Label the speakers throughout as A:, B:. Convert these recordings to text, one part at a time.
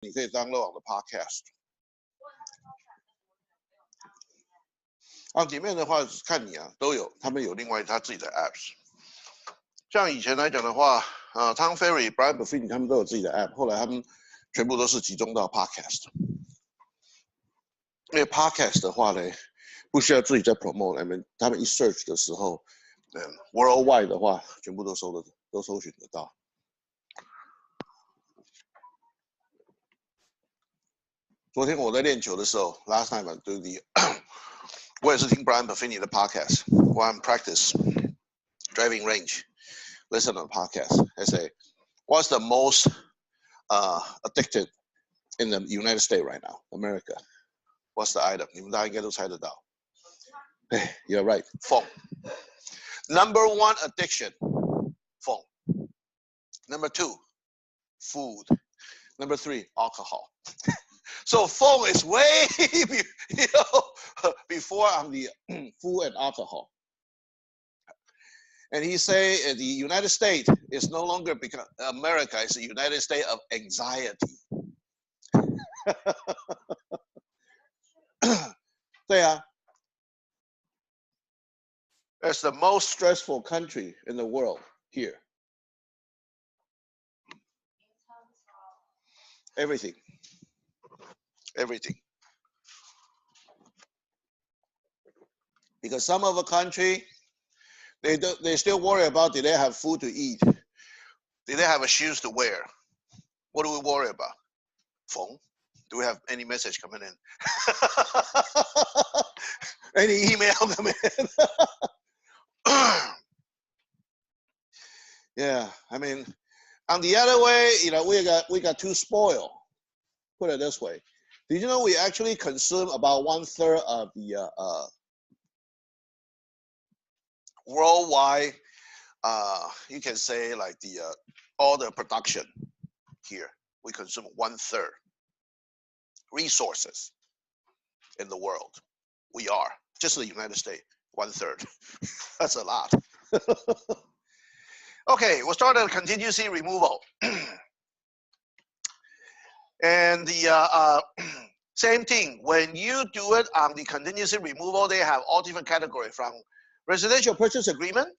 A: 你可以 download 我的 podcast。里面的话看你啊，都有，他们有另外他自己的 apps。像以前来讲的话，Tom Ferry、Brian Buffini 他们都有自己的 app， 后来他们全部都是集中到 podcast。因为 podcast 的话呢，不需要自己在 promote， 他们一 search 的时候，worldwide 的话，全部都搜寻得到。昨天我在练球的时候 ，last time I do the 我也是听 Brian Buffini 的 podcast while I'm practice driving range. Listen to the podcast. I say, what's the most addicted in the United States right now, America? What's the item? 你们大家应该都猜得到。You're right. Phone. Number one addiction, phone. Number two, food. Number three, alcohol. So phone is way before on the food and alcohol. And he say the United States is no longer because America is the United States of anxiety. 对啊 It's the most stressful country in the world here. Everything. Because some of the country, they still worry about, did they have food to eat? Did they have shoes to wear? What do we worry about? Phone? Do we have any message coming in? Any email coming in? Yeah, I mean, on the other way, we got too spoiled. Put it this way. Did you know we actually consume about 1/3 of the worldwide, you can say like all the production here. We consume 1/3 resources in the world. We are, just the United States, 1/3. That's a lot. Okay, we'll start on contingency removal. And the same thing, when you do it on the contingency removal, they have all different categories from residential purchase agreement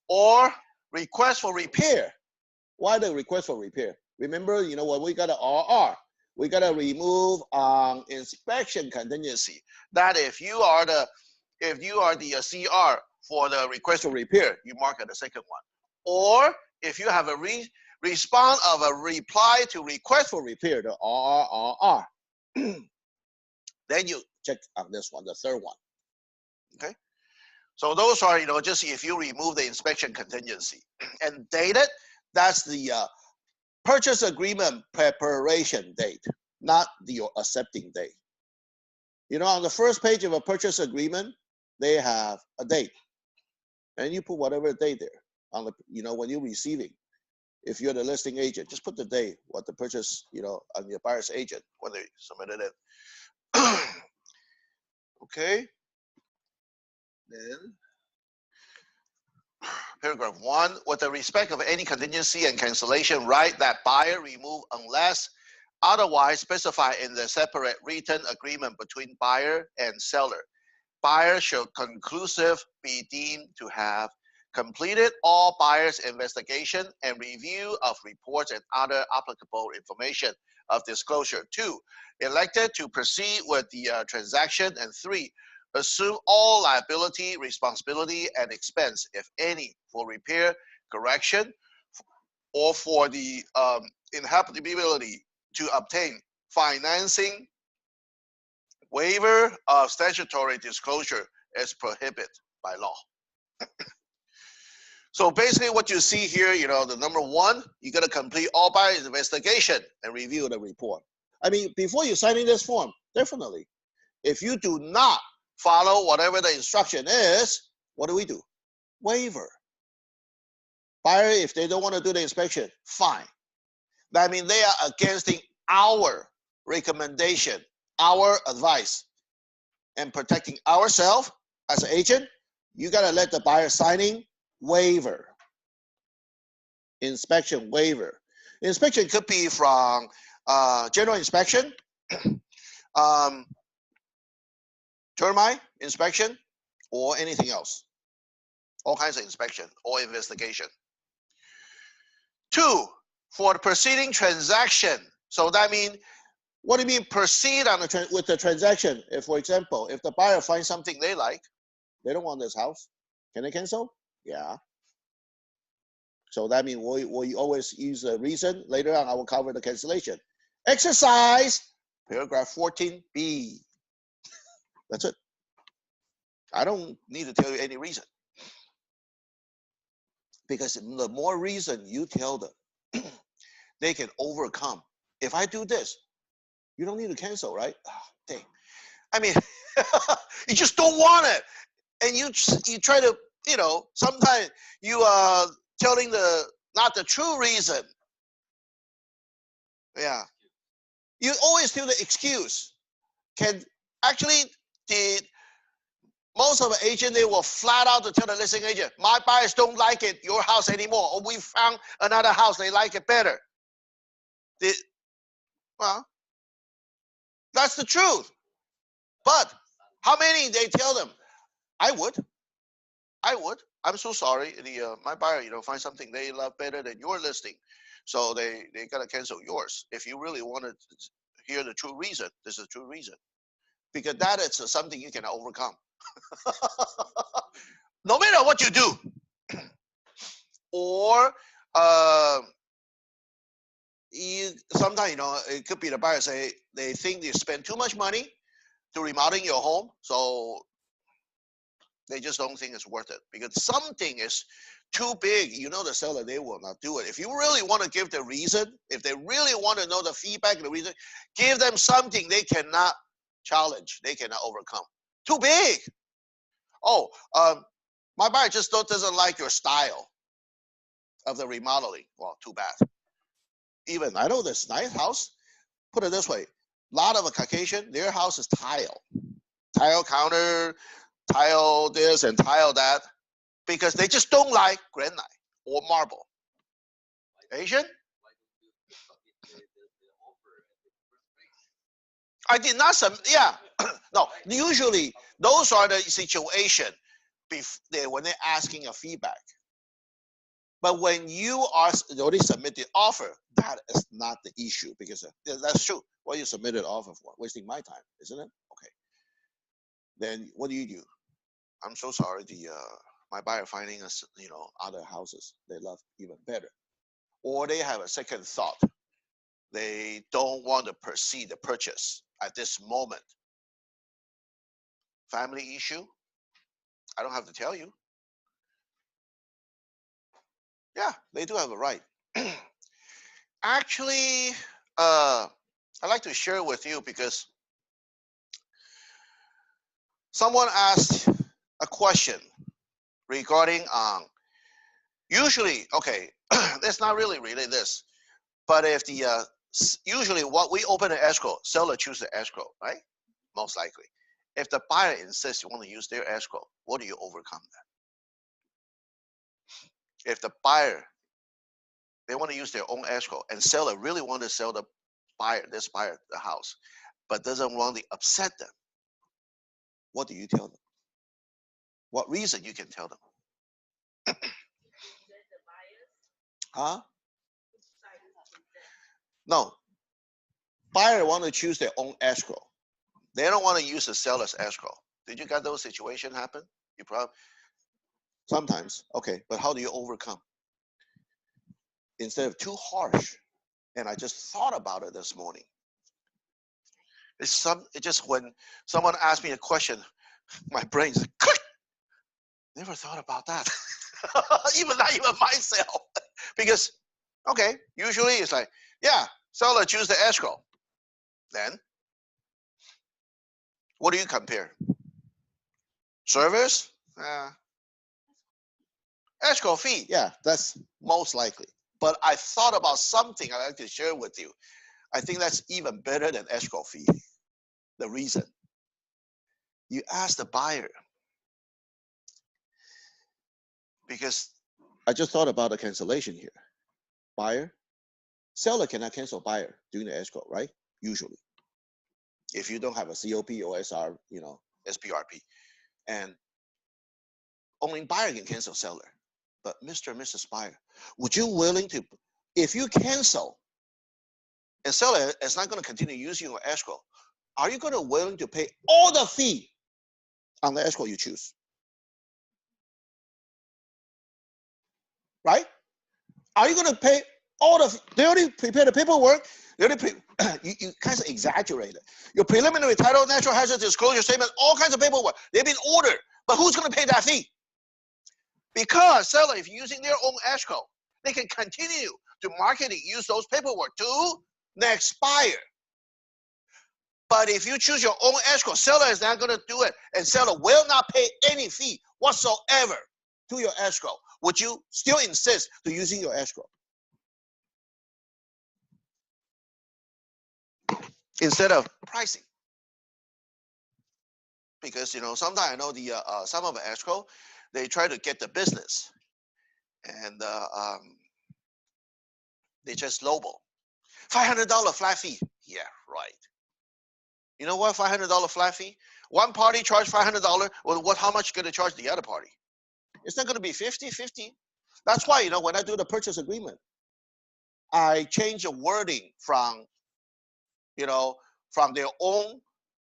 A: or request for repair. Why the request for repair? Remember, when we got an RR, we got to remove inspection contingency. That if you are the CR for the request for repair, you mark it the second one. Or if you have a response of a reply to request for repair, the RRR, then you check on this one, the third one. Okay. So those are, just if you remove the inspection contingency. And dated, that's the purchase agreement preparation date, not the accepting date. On the first page of a purchase agreement, they have a date. And you put whatever date there on the, when you're receiving. If you're the listing agent, just put the date, what the purchase, on your buyer's agent when they submitted it. Okay. Then paragraph 1, with the respect of any contingency and cancellation right that buyer remove unless otherwise specified in the separate written agreement between buyer and seller. Buyer shall conclusive be deemed to have completed all buyer's investigation and review of reports and other applicable information of disclosure. 2, elected to proceed with the transaction. And 3, assume all liability, responsibility, and expense, if any, for repair, correction, or for the inhabitability to obtain financing, waiver of statutory disclosure as prohibited by law. So basically what you see here, the number 1, you got to complete all buyer's investigation and review the report. I mean, before you signing this form, definitely. If you do not follow whatever the instruction is, what do? Waiver. Buyer, if they don't want to do the inspection, fine. That means they are against our recommendation, our advice, and protecting ourselves as an agent. You got to let the buyer signing waiver. Inspection waiver. Inspection could be from general inspection, termite inspection, or anything else. All kinds of inspection or investigation. 2, for the preceding transaction. So that means, what do you mean proceed on with the transaction? If, for example, if the buyer finds something they like, they don't want this house, can they cancel? Yeah. So that means we always use a reason. Later on, I will cover the cancellation. Exercise, paragraph 14b. That's it. I don't need to tell you any reason. Because the more reason you tell them, they can overcome. If I do this, you don't need to cancel, right? Oh, dang. I mean, you just don't want it. And you try to, sometimes you are telling not the true reason. Yeah. You always do the excuse. Actually, most of the agent, they will flat out to tell the listing agent, my buyers don't like it, your house anymore, or we found another house, they like it better. Well, that's the truth. But how many they tell them, I would. I'm so sorry. My buyer, find something they love better than your listing, so they gotta cancel yours. If you really want to hear the true reason, this is the true reason, because that is something you can overcome. No matter what you do, or sometimes it could be the buyer say they think you spend too much money to remodeling your home, so they just don't think it's worth it because something is too big. The seller, they will not do it. If you really want to give the reason, if they really want to know the feedback, the reason, give them something they cannot challenge, they cannot overcome. Too big. Oh, my buyer just doesn't like your style of the remodeling. Well, too bad. Even I know this nice house. Put it this way: a lot of a Caucasian, their house is tile counter, tile this and tile that, because they just don't like granite or marble. Asian? I did not yeah. No, usually those are the situation when they're asking a feedback. But when you are already submitted offer, that is not the issue, because that's true. What you submitted offer for? Wasting my time, isn't it? Okay. Then what do? I'm so sorry. My buyer finding us, other houses they love even better, or they have a second thought. They don't want to proceed the purchase at this moment. Family issue? I don't have to tell you. Yeah, they do have a right. Actually, I'd like to share with you because someone asked a question regarding usually, okay, it's not really this, but if usually what we open an escrow, seller choose the escrow, right? Most likely. If the buyer insists you want to use their escrow, what do you overcome that? If the buyer, they want to use their own escrow, and seller really want to sell this buyer the house, but doesn't want to upset them, what do you tell them? What reason you can tell them? Huh? No. Buyer want to choose their own escrow. They don't want to use the seller's escrow. Did you get those situations happen? You probably sometimes. Okay, but how do you overcome? Instead of too harsh, and I just thought about it this morning. It's just when someone asked me a question, my brain's like, click. Never thought about that. not even myself. Because, okay, usually it's like, yeah, seller choose the escrow. Then, what do you compare? Service? Escrow fee. Yeah, that's most likely. But I thought about something I'd like to share with you. I think that's even better than escrow fee. The reason. You ask the buyer. Because I just thought about a cancellation here. Buyer, Seller cannot cancel buyer during the escrow, right? Usually, if you don't have a COP or SR, SPRP, and only buyer can cancel seller. But Mr. and Mrs. Buyer, would you willing to, if you cancel and seller is not going to continue using your escrow, are you going to willing to pay all the fee on the escrow you choose? Right? Are you going to pay all the, they already prepared the paperwork, they already you kind of exaggerate it. Your preliminary title, natural hazard disclosure statement, all kinds of paperwork, they've been ordered, but who's going to pay that fee? Because seller, if using their own escrow, they can continue to market and use those paperwork to next buyer. But if you choose your own escrow, seller is not going to do it, and seller will not pay any fee whatsoever to your escrow. Would you still insist to using your escrow instead of pricing? Because sometimes I know the some of the escrow, they try to get the business, and they just lowball. $500 flat fee. Yeah, right. You know what? $500 flat fee. One party charge $500. Well, how much going to charge the other party? It's not going to be 50-50. That's why when I do the purchase agreement, I change the wording from from their own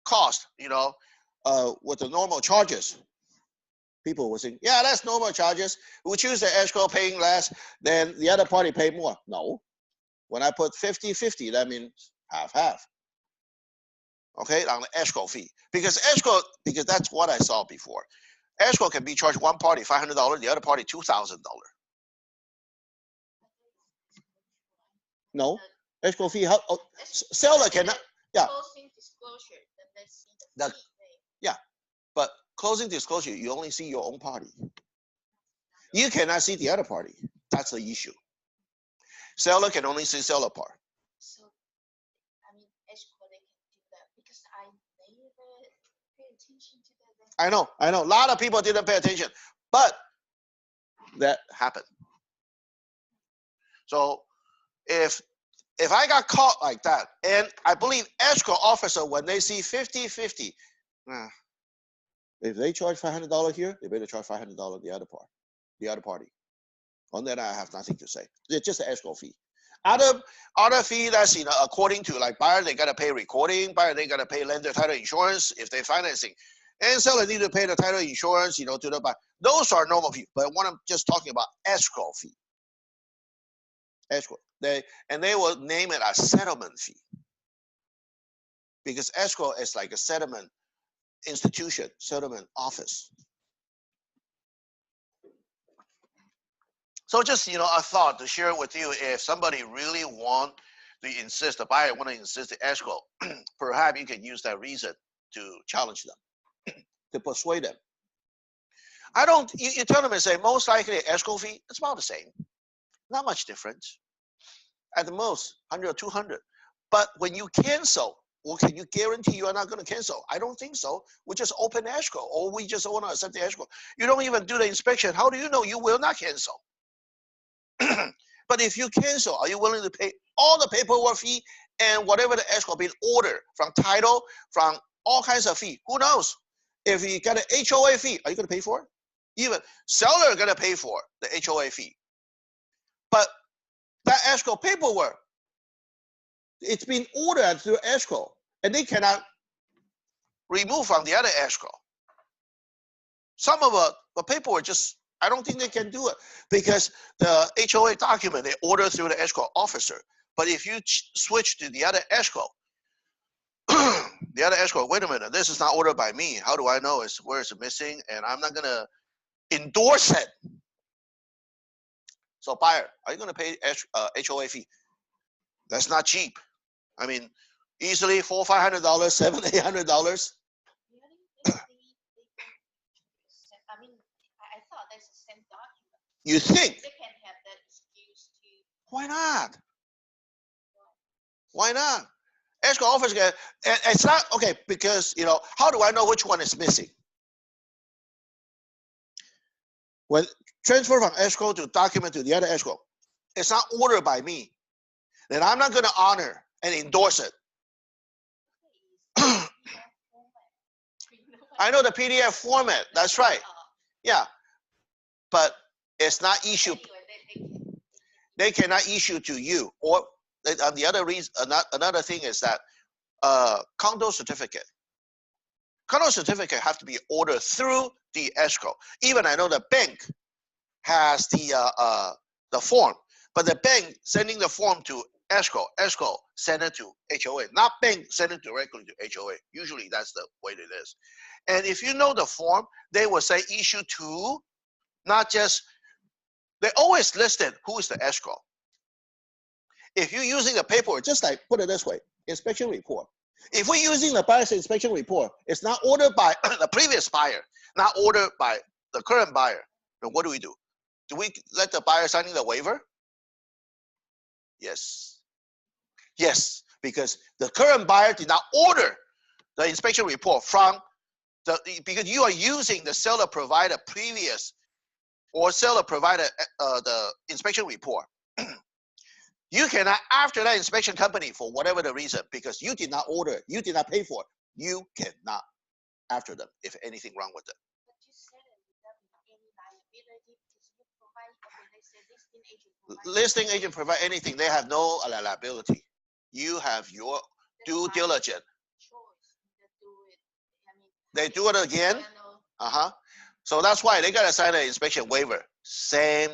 A: cost. With the normal charges. People will say, yeah, that's normal charges. We choose the escrow paying less, then the other party pay more. No. When I put 50-50, that means half-half. Okay, on the escrow fee. Because that's what I saw before. Escrow can be charged one party $500, the other party $2,000. No, escrow fee. Seller cannot. Yeah.
B: Closing disclosure.
A: Yeah, but closing disclosure, you only see your own party. You cannot see the other party. That's the issue. Seller can only see seller part.
B: So, escrow they can do that because I never pay attention to that.
A: I know. A lot of people didn't pay attention, but that happened. So if I got caught like that, and I believe escrow officer, when they see 50-50, if they charge $500 here, they better charge $500 the other party. On that, I have nothing to say. It's just an escrow fee. Other fee that's according to like buyer, they gotta pay recording. Buyer, they gotta pay lender title insurance if they're financing, and seller need to pay the title insurance, to the buyer. Those are normal fees. But what I'm just talking about, escrow fee. Escrow. They will name it a settlement fee because escrow is like a settlement institution, settlement office. So just a thought to share with you. If somebody really want to insist, the buyer want to insist the escrow, perhaps you can use that reason to challenge them, to persuade them. You tell them and say most likely escrow fee, it's about the same, not much difference. At the most, 100 or 200. But when you cancel, well, can you guarantee you are not going to cancel? I don't think so. We just open escrow, or we just want to accept the escrow. You don't even do the inspection. How do you know you will not cancel? But if you cancel, are you willing to pay all the paperwork fee and whatever the escrow being ordered from title, from all kinds of fee? Who knows? If you got an HOA fee, are you going to pay for it? Even seller going to pay for the HOA fee. But that escrow paperwork, it's been ordered through escrow, and they cannot remove from the other escrow. Some of the paperwork just, I don't think they can do it because the HOA document, they order through the escrow officer. But if you switch to the other escrow, wait a minute, this is not ordered by me. How do I know where it's missing? And I'm not going to endorse it. So buyer, are you going to pay HOA fee? That's not cheap. Easily $400-$500, $700-$800.
B: I thought that's the same document.
A: You think?
B: They can have that excuse to.
A: Why not? Why not? Escrow officer can, and it's not okay because how do I know which one is missing? When transfer from escrow to document to the other escrow, it's not ordered by me. then I'm not going to honor and endorse it. I know the PDF format. That's right. Yeah, but it's not issued. They cannot issue to you. Or the other reason, another thing is that condo certificate. Condo certificate have to be ordered through the escrow. Even I know the bank has the form, but the bank sending the form to escrow, escrow send it to HOA, not bank send it directly to HOA. Usually that's the way it is. And if you know the form, they will say issue to, not just, they always listed who is the escrow. If you're using the paperwork, just like, put it this way, inspection report. If we're using the buyer's inspection report, it's not ordered by the previous buyer, not ordered by the current buyer, then what do? Do we let the buyer sign the waiver? Yes. Yes, because the current buyer did not order the inspection report from because you are using the seller provider previous or seller provider the inspection report. You cannot, after that inspection company, for whatever the reason, because you did not order it, you did not pay for it, you cannot after them if anything wrong with it.
B: But you said it without any liability because you provide, okay, they said listing agent provide.
A: Listing agent provide anything, they have no liability. You have your due diligence.
B: Choice to do it. I mean,
A: they do it again. So that's why they gotta sign an inspection waiver. Same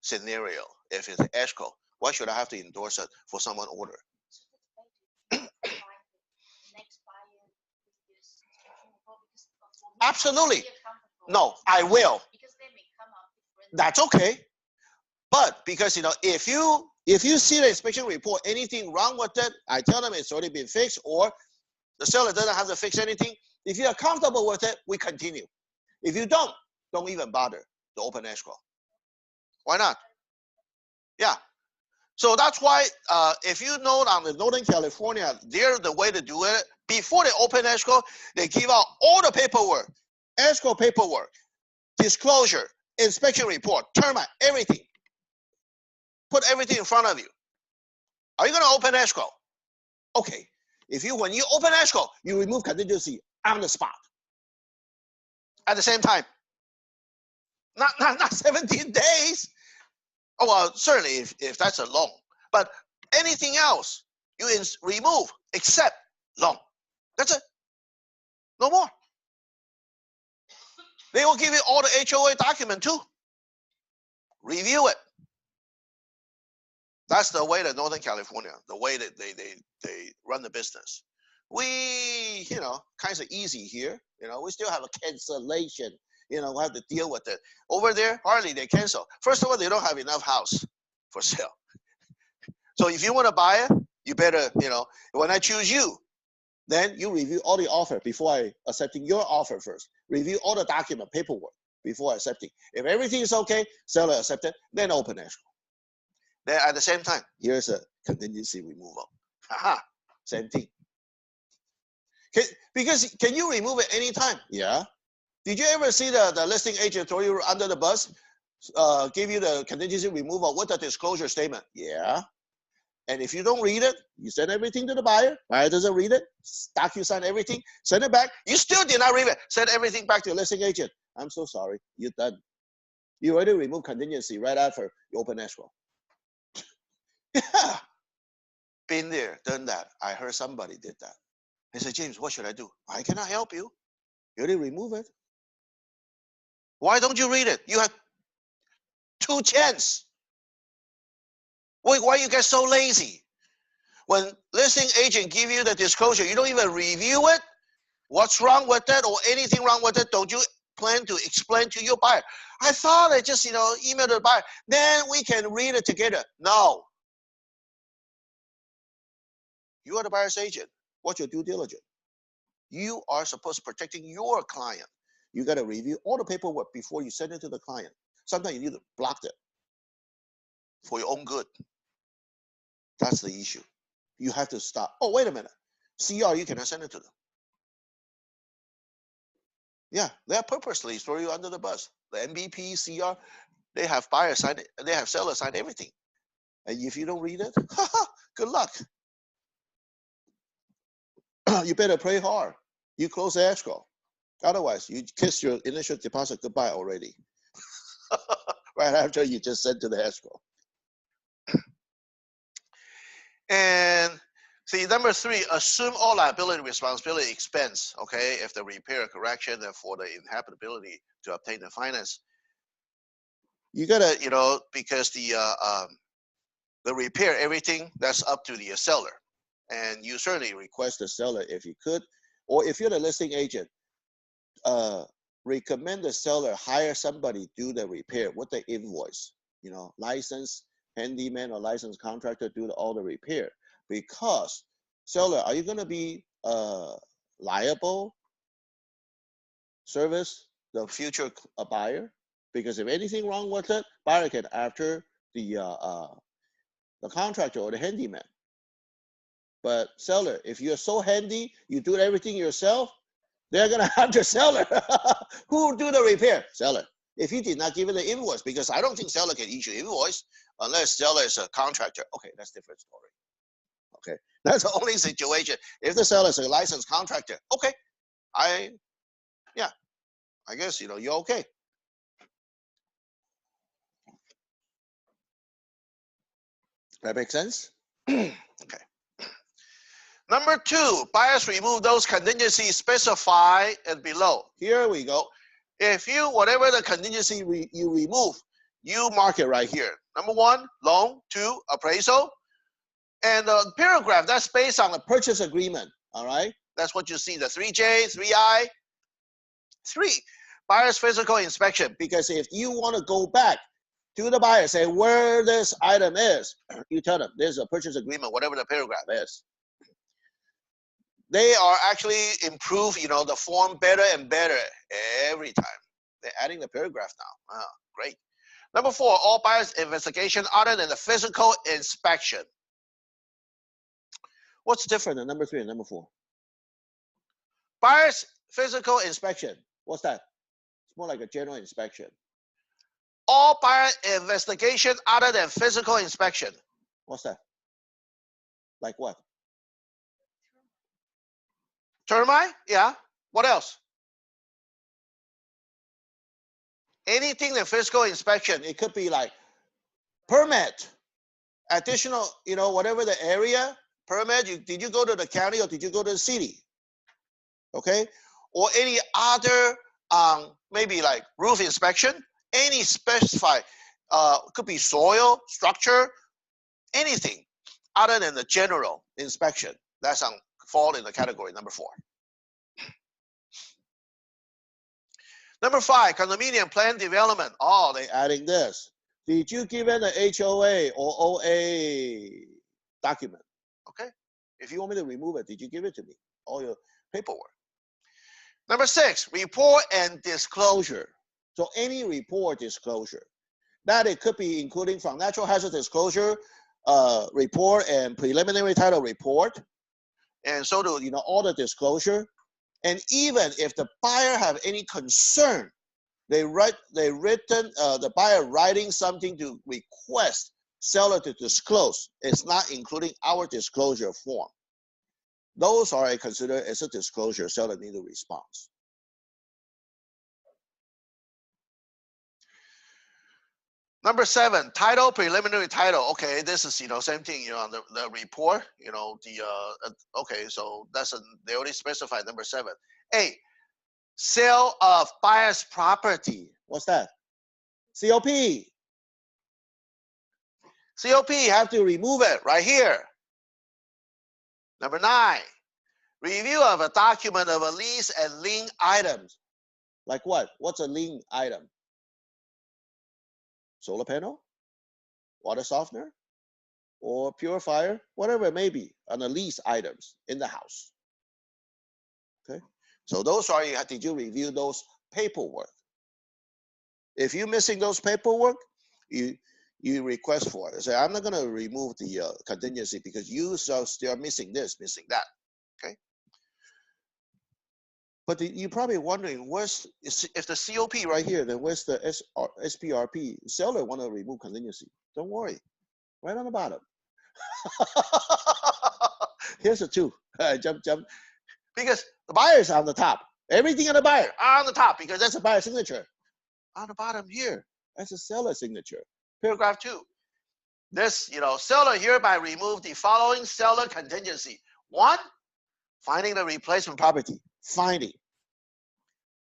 A: scenario. If it's escrow, why should I have to endorse it for someone order? Absolutely. No, I will.
B: Because they may come out different.
A: That's okay. But because if you see the inspection report, anything wrong with it, I tell them it's already been fixed, or the seller doesn't have to fix anything. If you are comfortable with it, we continue. If you don't even bother to open escrow. Why not? Yeah. So that's why if you know on the Northern California, they're the way to do it. Before they open escrow, they give out all the paperwork, escrow paperwork, disclosure, inspection report, termite, everything. Put everything in front of you. Are you going to open escrow? Okay. When you open escrow, you remove contingency on the spot. At the same time. Not 17 days. Oh, well, certainly if that's a loan. But anything else, you remove except loan. That's it. No more. They will give you all the HOA document too. Review it. That's the way that Northern California, the way that they run the business. We, kind of easy here. We still have a cancellation. We have to deal with it. Over there, hardly they cancel. First of all, they don't have enough house for sale. So if you want to buy it, you better, when I choose you, then you review all the offer before I accepting your offer first. Review all the document, paperwork before accepting. If everything is okay, seller accepted, then open escrow. Then at the same time, here's a contingency removal. Aha, same thing. Because can you remove it anytime? Yeah. Did you ever see the listing agent throw you under the bus, give you the contingency removal with the disclosure statement? Yeah. And if you don't read it, you send everything to the buyer. Buyer doesn't read it. DocuSign everything. Send it back. You still did not read it. Send everything back to your listing agent. I'm so sorry. You're done. You already removed contingency right after you open escrow. Yeah. Been there, done that. I heard somebody did that. They said, James, what should I do? I cannot help you. You already remove it. Why don't you read it? You have 2 chances. Why you get so lazy? When listing agent give you the disclosure, you don't even review it. What's wrong with it or anything wrong with it? Don't you plan to explain to your buyer? I thought I just email the buyer. Then we can read it together. No. You are the buyer's agent. What's your due diligence? You are supposed to protecting your client. You got to review all the paperwork before you send it to the client. Sometimes you need to block it for your own good. That's the issue. You have to stop. Oh, wait a minute. CR, you cannot send it to them. Yeah, they are purposely throw you under the bus. The MVP, CR, they have buyer sign it, they have seller sign everything. And if you don't read it, good luck. You better pray hard. You close the escrow. Otherwise, you kiss your initial deposit goodbye already. Right after you just sent to the escrow. And see, number 3, assume all liability, responsibility, expense. Okay, if the repair, correction, and for the inhabitability to obtain the finance. You gotta, because the repair, everything, that's up to the seller. And you certainly request the seller if you could, or if you're the listing agent, recommend the seller hire somebody do the repair with the invoice. Licensed handyman or licensed contractor do all the repair. Because seller, are you going to be liable service the future buyer? Because if anything wrong with it, buyer can after the contractor or the handyman. But seller, if you're so handy, you do everything yourself, they're gonna have the seller. Who do the repair? Seller. If you did not give it the invoice, because I don't think seller can issue invoice unless seller is a contractor. Okay, that's a different story. Okay, that's the only situation. If the seller is a licensed contractor, okay, I guess you're okay. That makes sense? Okay. Number 2, buyers remove those contingencies specified and below. Here we go. If whatever the contingency you remove, you mark it right here. Number 1, loan. 2, appraisal. And the paragraph, that's based on the purchase agreement. All right? That's what you see, the 3J, 3I. 3, buyer's physical inspection. Because if you want to go back to the buyer, say where this item is, you tell them there's a purchase agreement, whatever the paragraph is. They are actually improve, the form better and better every time. They're adding the paragraph now. Great. Number 4, all buyers investigation other than the physical inspection. What's different than number 3 and number 4? Buyer's physical inspection. What's that? It's more like a general inspection. All buyer investigation other than physical inspection. What's that? Like what? Termite? Yeah. What else? Anything than physical inspection. It could be like permit, additional, whatever the area, permit. Did you go to the county or did you go to the city? Okay. Or any other, maybe like roof inspection, any specified, could be soil, structure, anything other than the general inspection. That's fall in the category number 4. Number 5, condominium plan development. Oh, they're adding this. Did you give in an HOA or OA document? Okay. If you want me to remove it, did you give it to me? All your paperwork. Number 6, report and disclosure. So any report disclosure. That it could be including from natural hazard disclosure report and preliminary title report. And so do, all the disclosure. And even if the buyer have any concern, the buyer writing something to request seller to disclose. It's not including our disclosure form. Those are considered as a disclosure. Seller need a response. Number 7, title, preliminary title. Okay, this is same thing. On the report. Okay, so they already specified number 7. 8, sale of buyer's property. What's that? COP. COP, have to remove it right here. Number 9, review of a document of a lease and lien items. Like what? What's a lien item? Solar panel, water softener, or purifier, whatever it may be, on the lease items in the house. Okay, so those are, did you review those paperwork? If you're missing those paperwork, you request for it. Say, I'm not going to remove the contingency because you still missing this, missing that. Okay. But you're probably wondering, if the COP right here, then where's the SPRP? Seller want to remove contingency. Don't worry. Right on the bottom. Here's a 2. Jump. Because the buyer is on the top. Everything on the buyer on the top because that's a buyer signature. On the bottom here, that's a seller signature. Paragraph 2. This, seller hereby remove the following seller contingency. 1, finding the replacement property. Finding.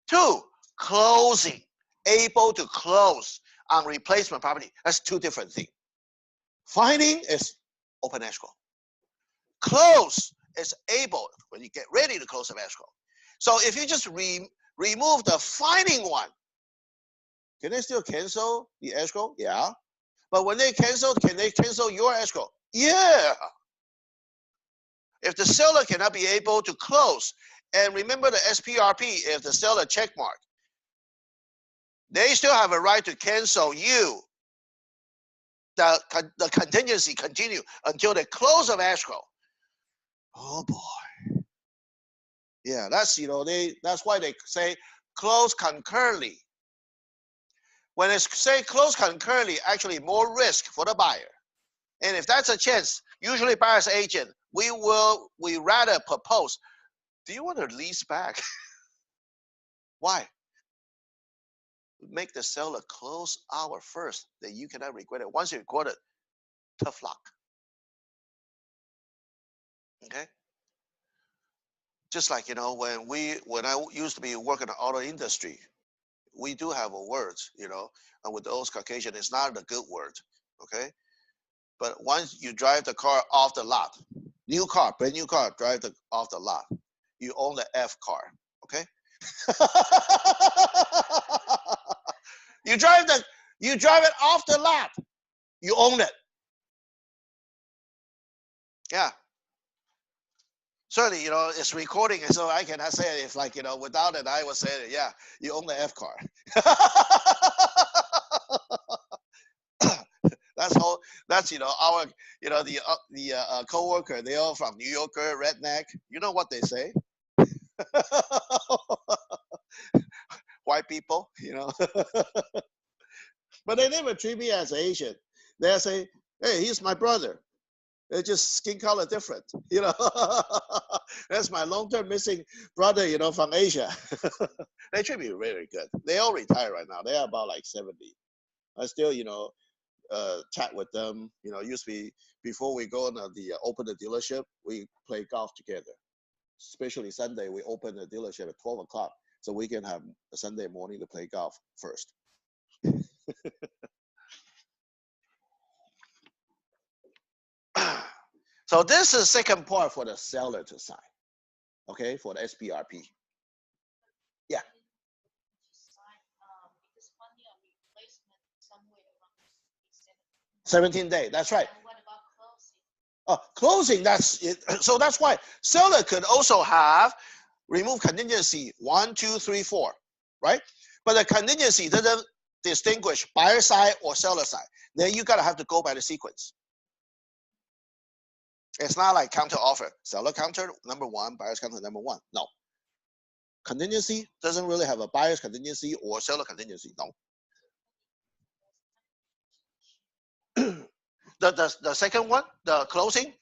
A: 2, closing. Able to close on replacement property. That's 2 different things. Finding is open escrow. Close is able when you get ready to close an escrow. So if you just remove the finding one, can they still cancel the escrow? Yeah. But when they cancel, can they cancel your escrow? Yeah. If the seller cannot be able to close, and remember the SPRP, if the seller checkmark, they still have a right to cancel you. The contingency continue until the close of escrow. Oh boy. Yeah, that's that's why they say close concurrently. When they say close concurrently, actually more risk for the buyer. And if that's a chance, usually buyer's agent, we rather propose, do you want to lease back? Why? Make the seller close our first, that you cannot regret it. Once you regret it, tough luck. Okay? Just like, when I used to be working in the auto industry, we do have a word, and with those Caucasian, it's not a good word, okay? But once you drive the car off the lot, brand new car, drive off the lot, you own the F car, okay? You drive it off the lot, you own it. Yeah. Certainly, it's recording, so I cannot say it. If without it, I would say it. Yeah, you own the F car. That's our the coworker. They all from New Yorker, redneck. You know what they say? White people, but they never treat me as Asian. They say, "Hey, he's my brother." They're just skin color different, That's my long-term missing brother, from Asia. They treat me very good. They all retire right now. They are about like 70. I still, chat with them. Used to be before we go on open the dealership, we play golf together. Especially Sunday, we open the dealership at 12 o'clock, so we can have a Sunday morning to play golf first. So this is the second part for the seller to sign, okay, for the SPRP. Yeah. 17 days, that's right. Closing, that's it. So that's why seller could also have remove contingency 1, 2, 3, 4, right? But the contingency doesn't distinguish buyer side or seller side. Then you gotta have to go by the sequence. It's not like counter offer. Seller counter number 1, buyer's counter number 1. No. Contingency doesn't really have a buyer's contingency or seller contingency. No. The second one, the closing,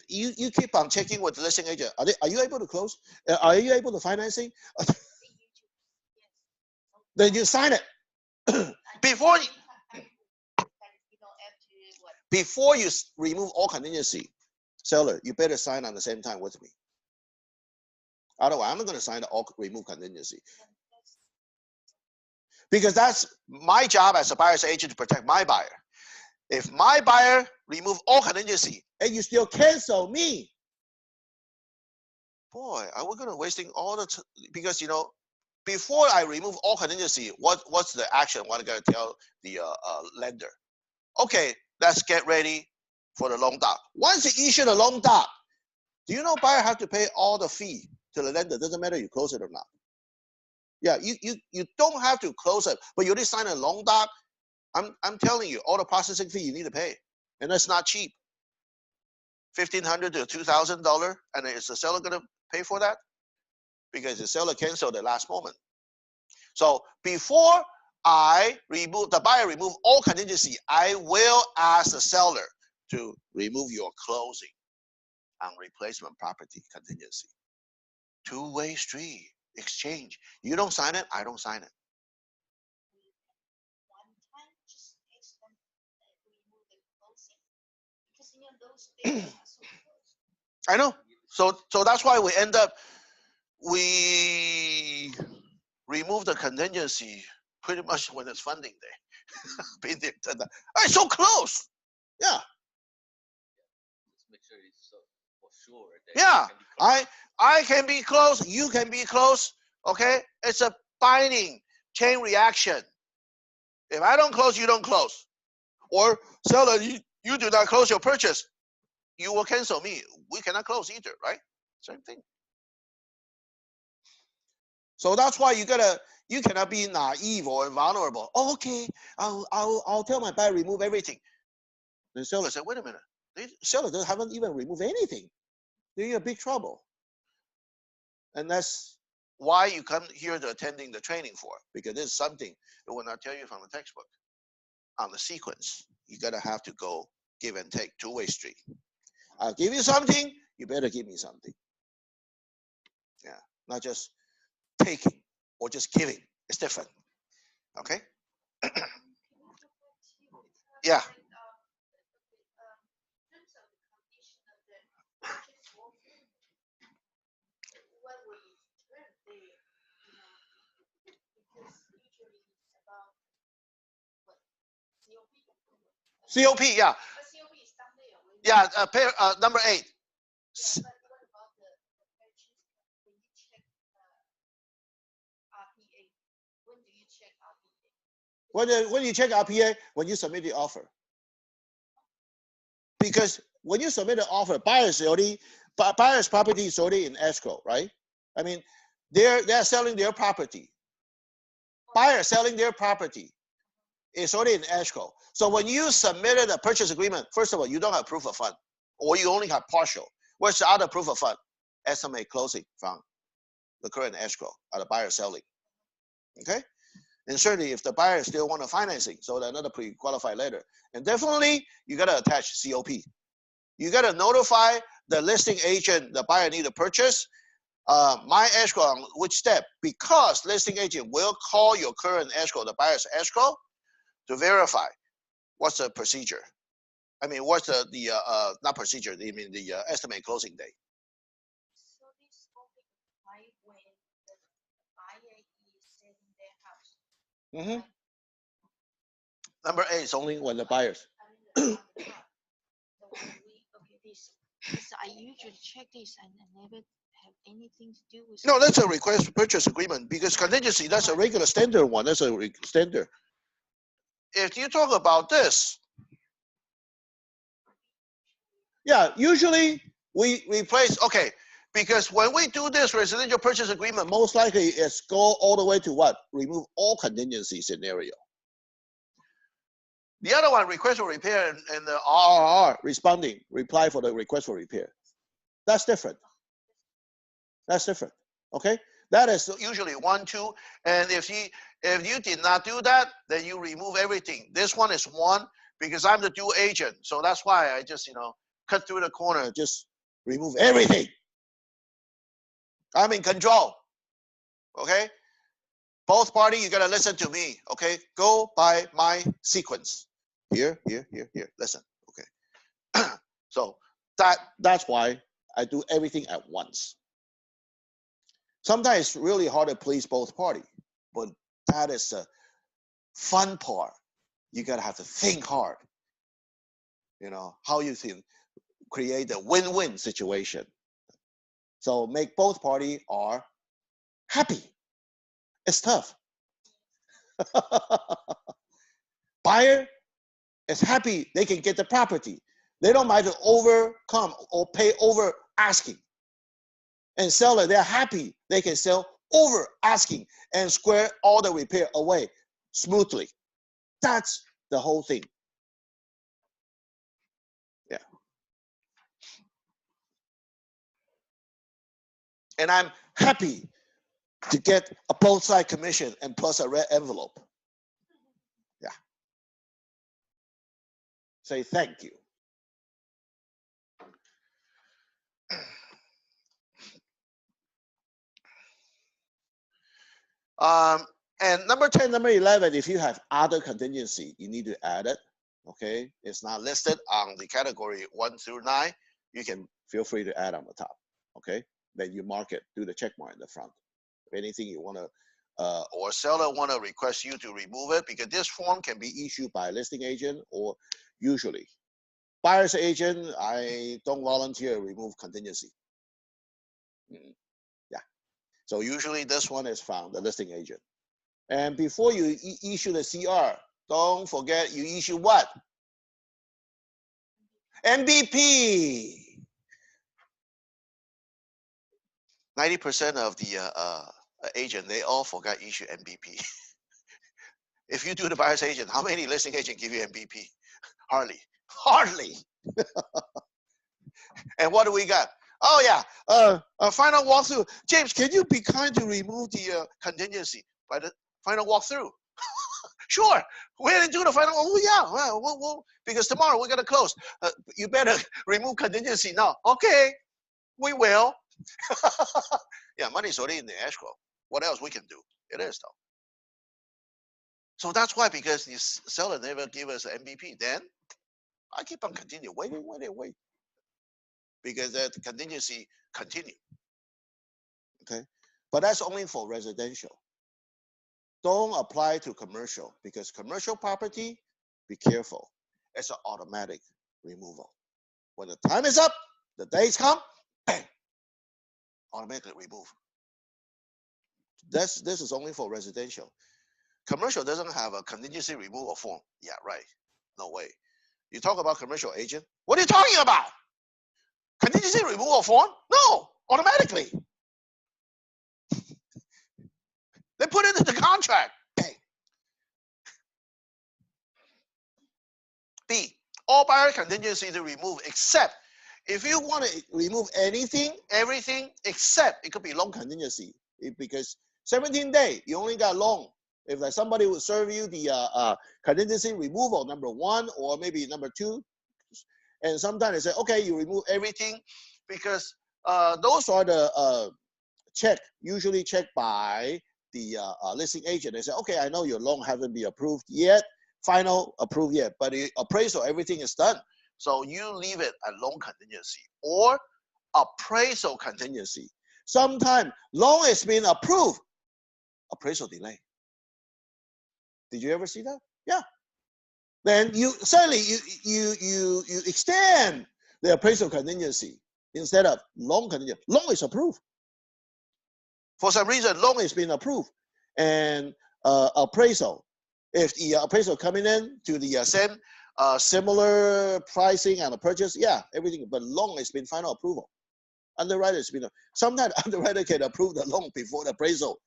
A: you keep on checking with the listing agent. Are you able to close? Are you able to financing? Then you sign it. Before you remove all contingency, seller, you better sign on the same time with me. Otherwise, I'm not going to sign the all remove contingency. Because that's my job as a buyer's agent to protect my buyer. If my buyer remove all contingency and you still cancel me, boy, are we going to wasting all the because before I remove all contingency, what's the action? What I'm going to tell the lender? Okay, let's get ready for the loan doc. Once you issue the loan doc, do you know buyer have to pay all the fee to the lender? Doesn't matter you close it or not. Yeah, you don't have to close it, but you already sign a loan doc. I'm telling you, all the processing fee you need to pay, and that's not cheap. $1,500 to $2,000, and is the seller going to pay for that? Because the seller canceled at the last moment. So before the buyer remove all contingency, I will ask the seller to remove your closing on replacement property contingency. Two-way street exchange. You don't sign it, I don't sign it.
B: One time, just text them that remove the closing because those days are so close.
A: I know. So that's why we end up we remove the contingency pretty much when it's funding day. It's so close. Yeah.
C: Just make sure it's so for sure.
A: Yeah. I can be close. You can be close. Okay. It's a binding chain reaction. If I don't close, you don't close. Or seller, you do not close your purchase, you will cancel me. We cannot close either, right? Same thing. So that's why you cannot be naive or vulnerable. Oh, okay, I'll tell my buyer remove everything. The seller said, wait a minute, the seller haven't even removed anything. They're in big trouble. And that's why you come here to attending the training for, because this is something it will not tell you from the textbook. On the sequence, you gotta have to go give and take, two-way street. I'll give you something, you better give me something. Yeah, not just taking or just giving. It's different. Okay? Yeah. COP, yeah. Yeah, number 8.
B: Yeah, but what about the purchase when you check RPA? When do you check RPA?
A: When you check RPA, when you submit the offer. Because when you submit an offer, buyer's property is already in escrow, right? I mean, they're selling their property. Buyer selling their property is already in escrow. So when you submitted a purchase agreement, first of all, you don't have proof of fund, or you only have partial. What's the other proof of fund? Estimate closing from the current escrow or the buyer selling. Okay? And certainly if the buyer still want a financing, so another pre-qualified letter. And definitely you gotta attach COP. You gotta notify the listing agent the buyer need to purchase. My escrow on which step? Because listing agent will call your current escrow, the buyer's escrow, to verify what's the procedure. I mean, what's the not procedure, I mean the estimate closing date.
B: So this only apply when the buyer is selling their house.
A: Mm-hmm. Number 8 is only when the buyers.
B: I mean, the part, the one this. Because I usually check this and I never have anything to do with.
A: No, that's a request purchase agreement because contingency, that's a regular standard one. That's a standard. If you talk about this, yeah, usually we replace, okay, because when we do this residential purchase agreement, most likely it's go all the way to what? Remove all contingency scenario. The other one, request for repair and the RRR, responding, reply for the request for repair. That's different. That's different. Okay? That is usually 1, 2. And if you did not do that, then you remove everything. This one is 1 because I'm the due agent. So that's why I just, cut through the corner, just remove everything. I'm in control. Okay? Both parties, you gotta listen to me. Okay? Go by my sequence. Here, here, here, here. Listen. Okay. So that's why I do everything at once. Sometimes it's really hard to please both parties, but that is the fun part. You gotta have to think hard. How you can create a win-win situation. So make both parties are happy. It's tough. Buyer is happy they can get the property. They don't mind to overcome or pay over asking. And seller, they're happy they can sell over asking and square all the repair away smoothly. That's the whole thing. Yeah. And I'm happy to get a both side commission and plus a red envelope. Yeah. Say thank you. And number 10, number 11, if you have other contingency, you need to add it. Okay, it's not listed on the category 1 through 9. You can feel free to add on the top. Okay, then you mark it, do the check mark in the front. If anything you want to, or seller want to request you to remove it, because this form can be issued by a listing agent or usually buyer's agent. I don't volunteer to remove contingency. Yeah, so usually this one is from the listing agent. And before you issue the CR, don't forget you issue what? MVP. 90% of the agent, they all forgot issue MVP. If you do the buyer's agent, how many listing agent give you MVP? Hardly. Hardly. And what do we got? Oh yeah, final walkthrough. James, can you be kind to remove the contingency by the final walkthrough? Sure. We didn't do the final. Oh yeah, well, we'll because tomorrow we're gonna close. You better remove contingency now. Okay, we will. Yeah, money's already in the escrow. What else we can do? It is though. So that's why, because the seller never give us an MVP, then I keep on continuing, wait. Because the contingency continue. Okay, but that's only for residential. Don't apply to commercial, because commercial property, be careful. It's an automatic removal. When the time is up, the days come, bang, automatically remove. This is only for residential. Commercial doesn't have a contingency removal form. Yeah, right. No way. You talk about commercial agent. What are you talking about? Contingency removal form? No, automatically. They put it in the contract. Bang. B, all buyer contingency to remove except if you want to remove anything, everything except it could be loan contingency, because 17 days you only got loan. If like somebody would serve you the contingency removal number 1 or maybe number 2, and sometimes they say, okay, you remove everything, because those are the usually checked by the listing agent. They say, okay, I know your loan hasn't been approved yet, final approved yet, but the appraisal, everything is done. So you leave it at loan contingency or appraisal contingency. Sometimes loan has been approved, appraisal delay. Did you ever see that? Yeah. Then you suddenly you extend the appraisal contingency instead of loan contingency. Loan is approved. For some reason, loan has been approved, and appraisal. If the appraisal coming in to the same similar pricing and the purchase, yeah, everything. But loan has been final approval. Underwriter has been. Sometimes underwriter can approve the loan before the appraisal,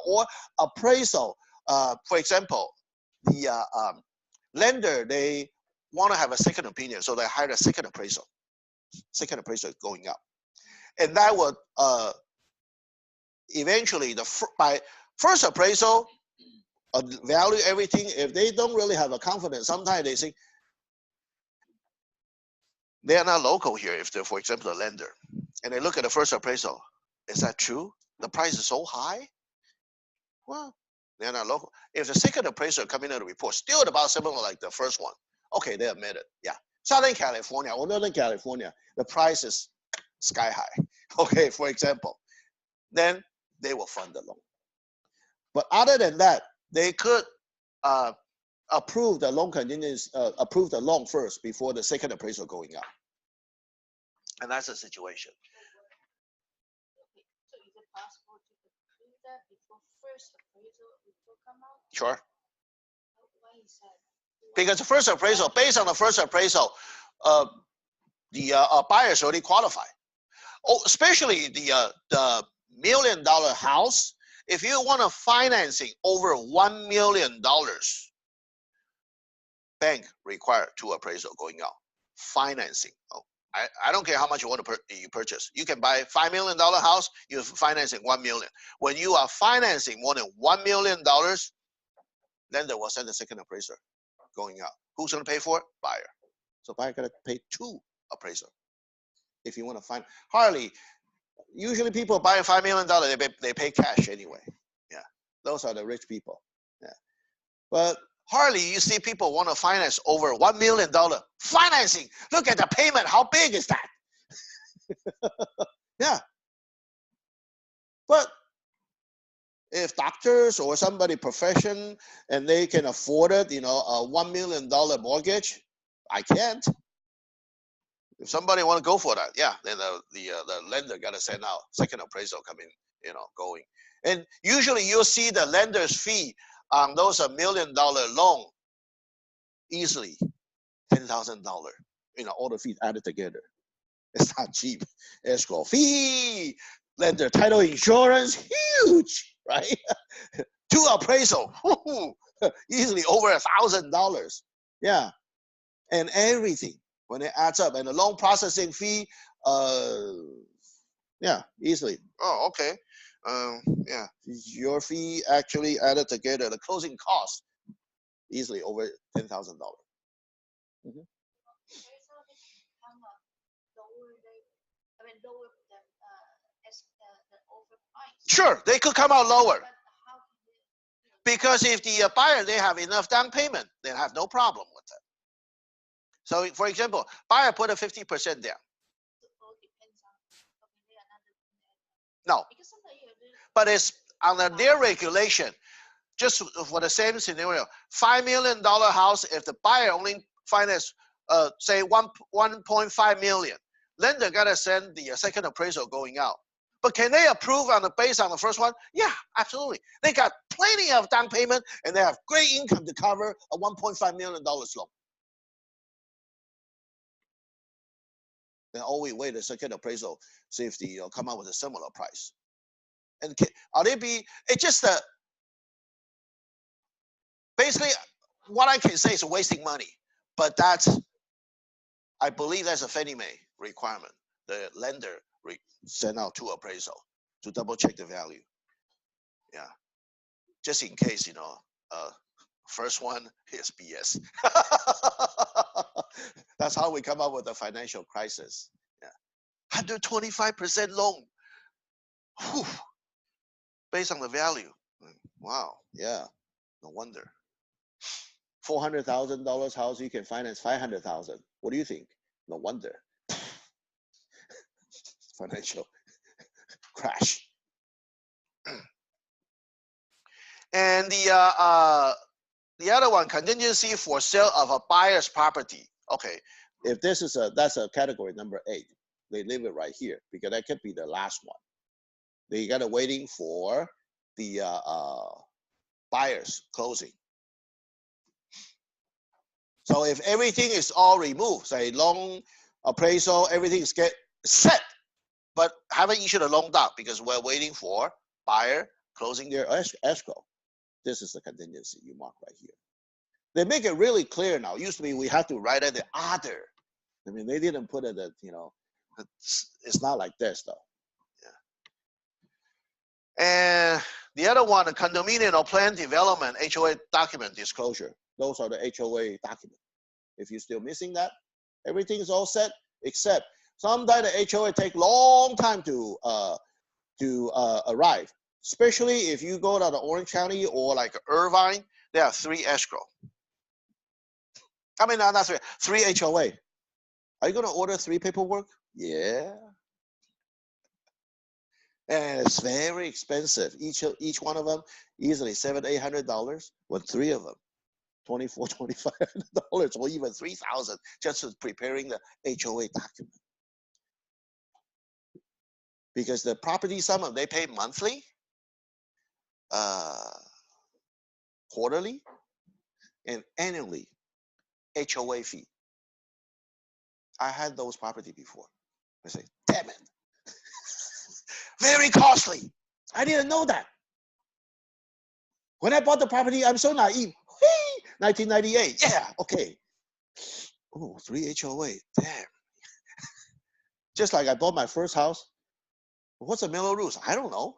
A: or appraisal. For example, the lender, they want to have a second opinion, so they hire a second appraisal. Second appraisal is going up, and that would eventually by first appraisal value everything. If they don't really have a confidence, sometimes they say they are not local here. If they're, for example, a lender, and they look at the first appraisal, is that true? The price is so high. Well, they're not local. If the second appraisal coming in the report still about similar like the first one, okay, they admit it. Yeah, Southern California or Northern California, the price is sky high. Okay, for example, then they will fund the loan. But other than that, they could approve the loan contingency, approve the loan first before the second appraisal going up. And that's the situation.
B: Okay, so is it possible to approve that before first appraisal report come out?
A: Sure.
B: Why is that?
A: Because the first appraisal, based on the first appraisal, the buyers already qualify. Oh, especially the $1 million house. If you want a financing over $1 million, bank require 2 appraisal going out. Financing. Oh, I don't care how much you want to you purchase. You can buy $5 million house. You're financing $1 million. When you are financing more than $1 million, then they will send a second appraiser going out. Who's going to pay for it? Buyer. So buyer got to pay 2 appraisal. If you want to find hardly, usually people buying $5 million, they pay cash anyway. Yeah. Those are the rich people. Yeah. But hardly you see people want to finance over $1 million financing. Look at the payment. How big is that? Yeah. But if doctors or somebody profession and they can afford it, you know, a $1 million mortgage, I can't. If somebody want to go for that, yeah, then the lender got to send out second appraisal coming, you know, going. And usually you'll see the lender's fee on those $1 million loan easily $10,000. You know, all the fees added together. It's not cheap. Escrow fee, lender title insurance, huge, right? Two appraisal, easily over $1,000. Yeah, and everything when it adds up, and the loan processing fee, yeah, easily. Oh, okay. Yeah, your fee actually added together, the closing cost, easily over $10,000. Sure, they could come out lower. Because if the buyer, they have enough down payment, they have no problem with it. So, for example, buyer put a 50% down. No, but it's under their regulation. Just for the same scenario, $5 million house, if the buyer only finance, say 1.5 million, lender gotta send the second appraisal going out. But can they approve on the based on the first one? Yeah, absolutely. They got plenty of down payment and they have great income to cover a $1.5 million loan. Then all we wait a second appraisal, see if they come out with a similar price. And are they be? It's just a. Basically, what I can say is wasting money, but that's, I believe that's a Fannie Mae requirement. The lender send out two appraisal to double check the value. Yeah, just in case, you know, first one is BS. That's how we come up with the financial crisis. Yeah, 125% loan. Whew. Based on the value. Wow, yeah, no wonder. $400,000 house, you can finance 500,000. What do you think? No wonder. Financial crash. And the other one, contingency for sale of a buyer's property. Okay, if this is that's a category number 8. They leave it right here because that could be the last one. They gotta waiting for the buyer's closing. So if everything is all removed, say loan, appraisal, everything is get set, but haven't issued a loan doc because we're waiting for buyer closing their escrow. This is the contingency you mark right here. They make it really clear now. Used to be we have to write it the other. I mean, they didn't put it that, you know, it's not like this though. Yeah. And the other one, the condominium or plan development HOA document disclosure. Those are the HOA documents. If you're still missing that, everything is all set except sometimes the HOA take long time to arrive. Especially if you go to the Orange County or like Irvine, there are 3 escrow. I mean, not 3, 3 HOA. Are you going to order 3 paperwork? Yeah. And it's very expensive. Each one of them easily $700-800. With 3 of them, $2,400-2,500 or even $3,000 just for preparing the HOA document. Because the property, some of them, they pay monthly, quarterly, and annually HOA fee. I had those property before. I say, damn it. Very costly. I didn't know that. When I bought the property, I'm so naive. 1998. Yeah, okay. Oh, 3 HOA. Damn. Just like I bought my first house. What's the Miller rules? I don't know.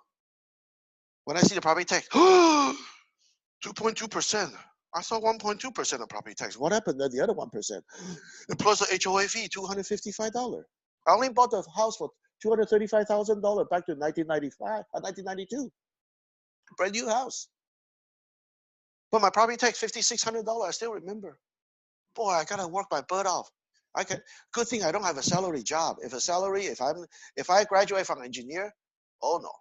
A: When I see the property tax, 2.2%. I saw 1.2% of property tax. What happened to the other 1%? And plus the HOA fee, $255. I only bought the house for $235,000 back to 1995, 1992. Brand new house. But my property tax $5,600. I still remember. Boy, I gotta work my butt off. I can. Good thing I don't have a salary job. If I graduate from engineer, oh no,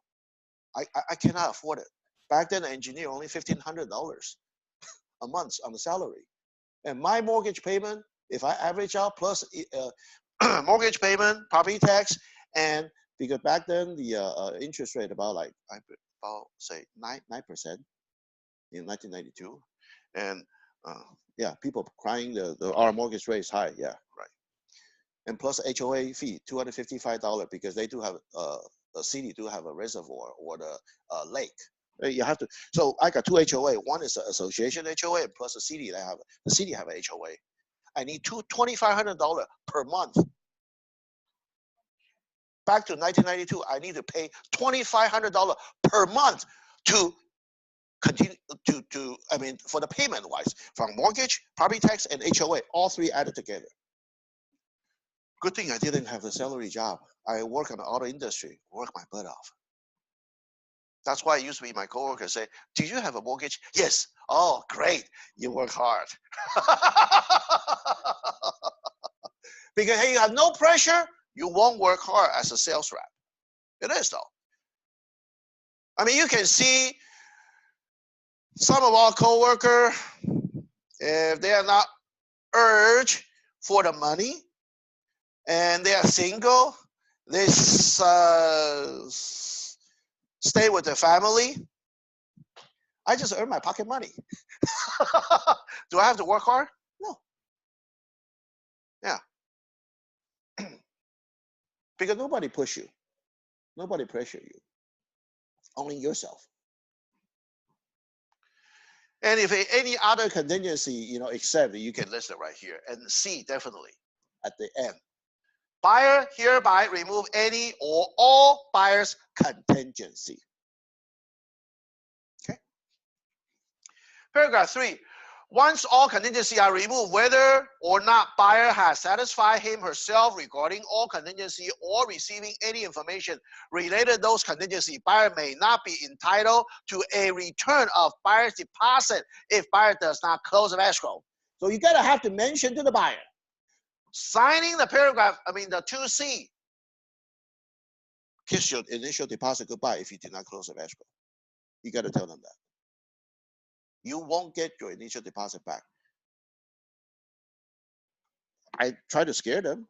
A: I cannot afford it. Back then, an engineer only $1,500 a month on the salary, and my mortgage payment, if I average out plus mortgage payment, property tax, and because back then the interest rate about say 9% in 1992, and yeah, people crying our mortgage rate is high. Yeah, right. And plus HOA fee, $255 because they do have the city do have a reservoir or the lake. You have to. So I got two HOA. One is an association HOA, and plus the city have a HOA. I need $2,500 per month. Back to 1992, I need to pay $2,500 per month to continue I mean, for the payment wise, from mortgage, property tax, and HOA, all three added together. Good thing I didn't have a salary job. I work in the auto industry, work my butt off. That's why I used to be my coworker say, "Do you have a mortgage?" Yes. Oh, great. You work hard. Because hey, you have no pressure, you won't work hard as a sales rep. It is though. I mean, you can see some of our coworkers, if they are not urged for the money and they are single, they stay with their family. I just earn my pocket money. Do I have to work hard? No. Yeah. Because nobody push you. Nobody pressure you. Only yourself. And if any other contingency, except you can list it right here. And C, definitely, at the end. Buyer hereby remove any or all buyer's contingency. Okay. Paragraph 3. Once all contingency are removed, whether or not buyer has satisfied him herself regarding all contingency or receiving any information related to those contingency, buyer may not be entitled to a return of buyer's deposit if buyer does not close an escrow. So you gotta have to mention to the buyer. Signing the paragraph, the 2C, kiss your initial deposit goodbye if you did not close an escrow. You gotta tell them that. You won't get your initial deposit back. I try to scare them,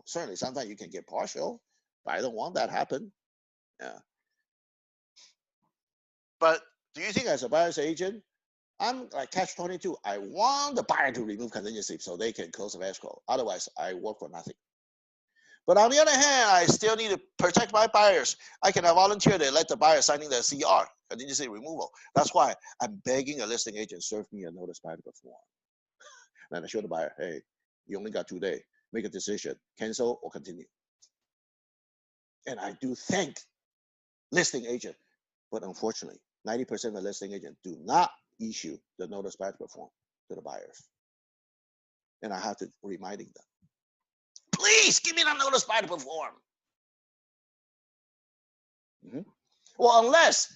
A: certainly sometimes you can get partial, but I don't want that to happen. Yeah. But do you think as a buyer's agent, I'm like catch-22. I want the buyer to remove contingency so they can close the escrow. Otherwise, I work for nothing. But on the other hand, I still need to protect my buyers. I cannot volunteer to let the buyer signing the CR, contingency removal. That's why I'm begging a listing agent, serve me a notice buyer to perform. And I show the buyer, hey, you only got 2 days. Make a decision, cancel or continue. And I do thank listing agent, but unfortunately, 90% of the listing agent do not issue the notice buyer to perform to the buyers. And I have to reminding them, please give me the notice buyer to perform. Well, unless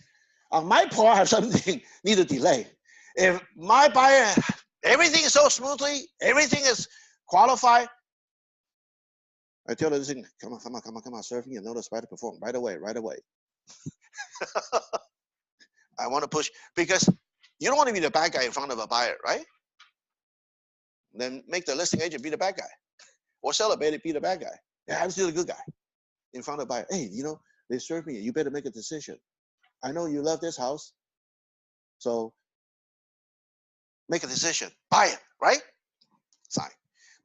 A: on my part I have something need to delay. If my buyer, everything is so smoothly, everything is qualified, I tell the listing, come on, serve me a notice buyer to perform right away. I want to push because you don't want to be the bad guy in front of a buyer, right? Then make the listing agent be the bad guy, or seller be the bad guy. Yeah, I'm still a good guy in front of a buyer. Hey, they serve me. You better make a decision. I know you love this house, so make a decision. Buy it, right? Sign.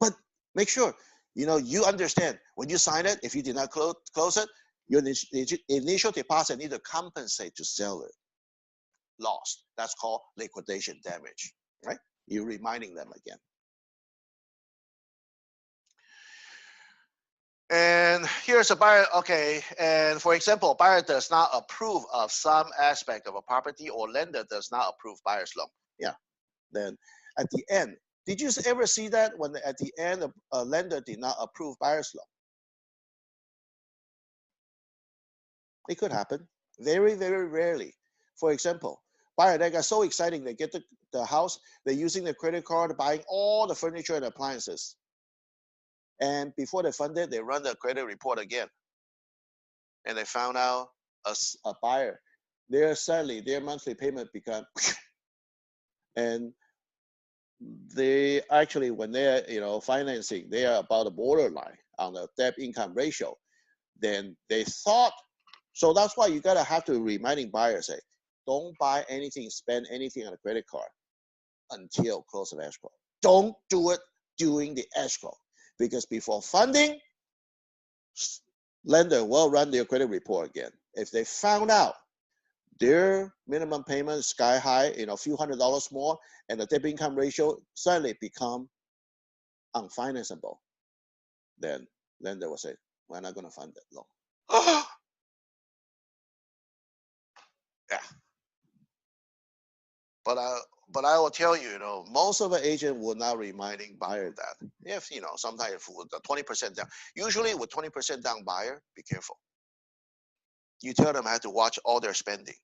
A: But make sure you understand when you sign it. If you did not close it, your initial deposit need to compensate to seller lost. That's called liquidation damage, right? You're reminding them again. And here's a buyer, okay, and for example, buyer does not approve of some aspect of a property or lender does not approve buyer's loan. Yeah, then at the end, did you ever see that when at the end a lender did not approve buyer's loan? It could happen, very, very rarely. For example, Buyer, they got so exciting. They get the house. They're using their credit card, buying all the furniture and appliances. And before they fund it, they run the credit report again. And they found out a buyer. Suddenly their monthly payment become, and they actually, when they're financing, they are about a borderline on the debt income ratio. Then they thought, so that's why you gotta have to reminding buyers, say, don't buy anything, spend anything on a credit card until close of escrow. Don't do it during the escrow, because before funding, lender will run their credit report again. If they found out their minimum payment is sky high, a few $100s more, and the debt income ratio suddenly become unfinanceable, then lender will say, we're not going to fund that loan. Yeah. But I will tell you, most of the agent will not reminding buyer that if sometimes if with the 20% down, usually with 20% down buyer, be careful. You tell them I have to watch all their spending.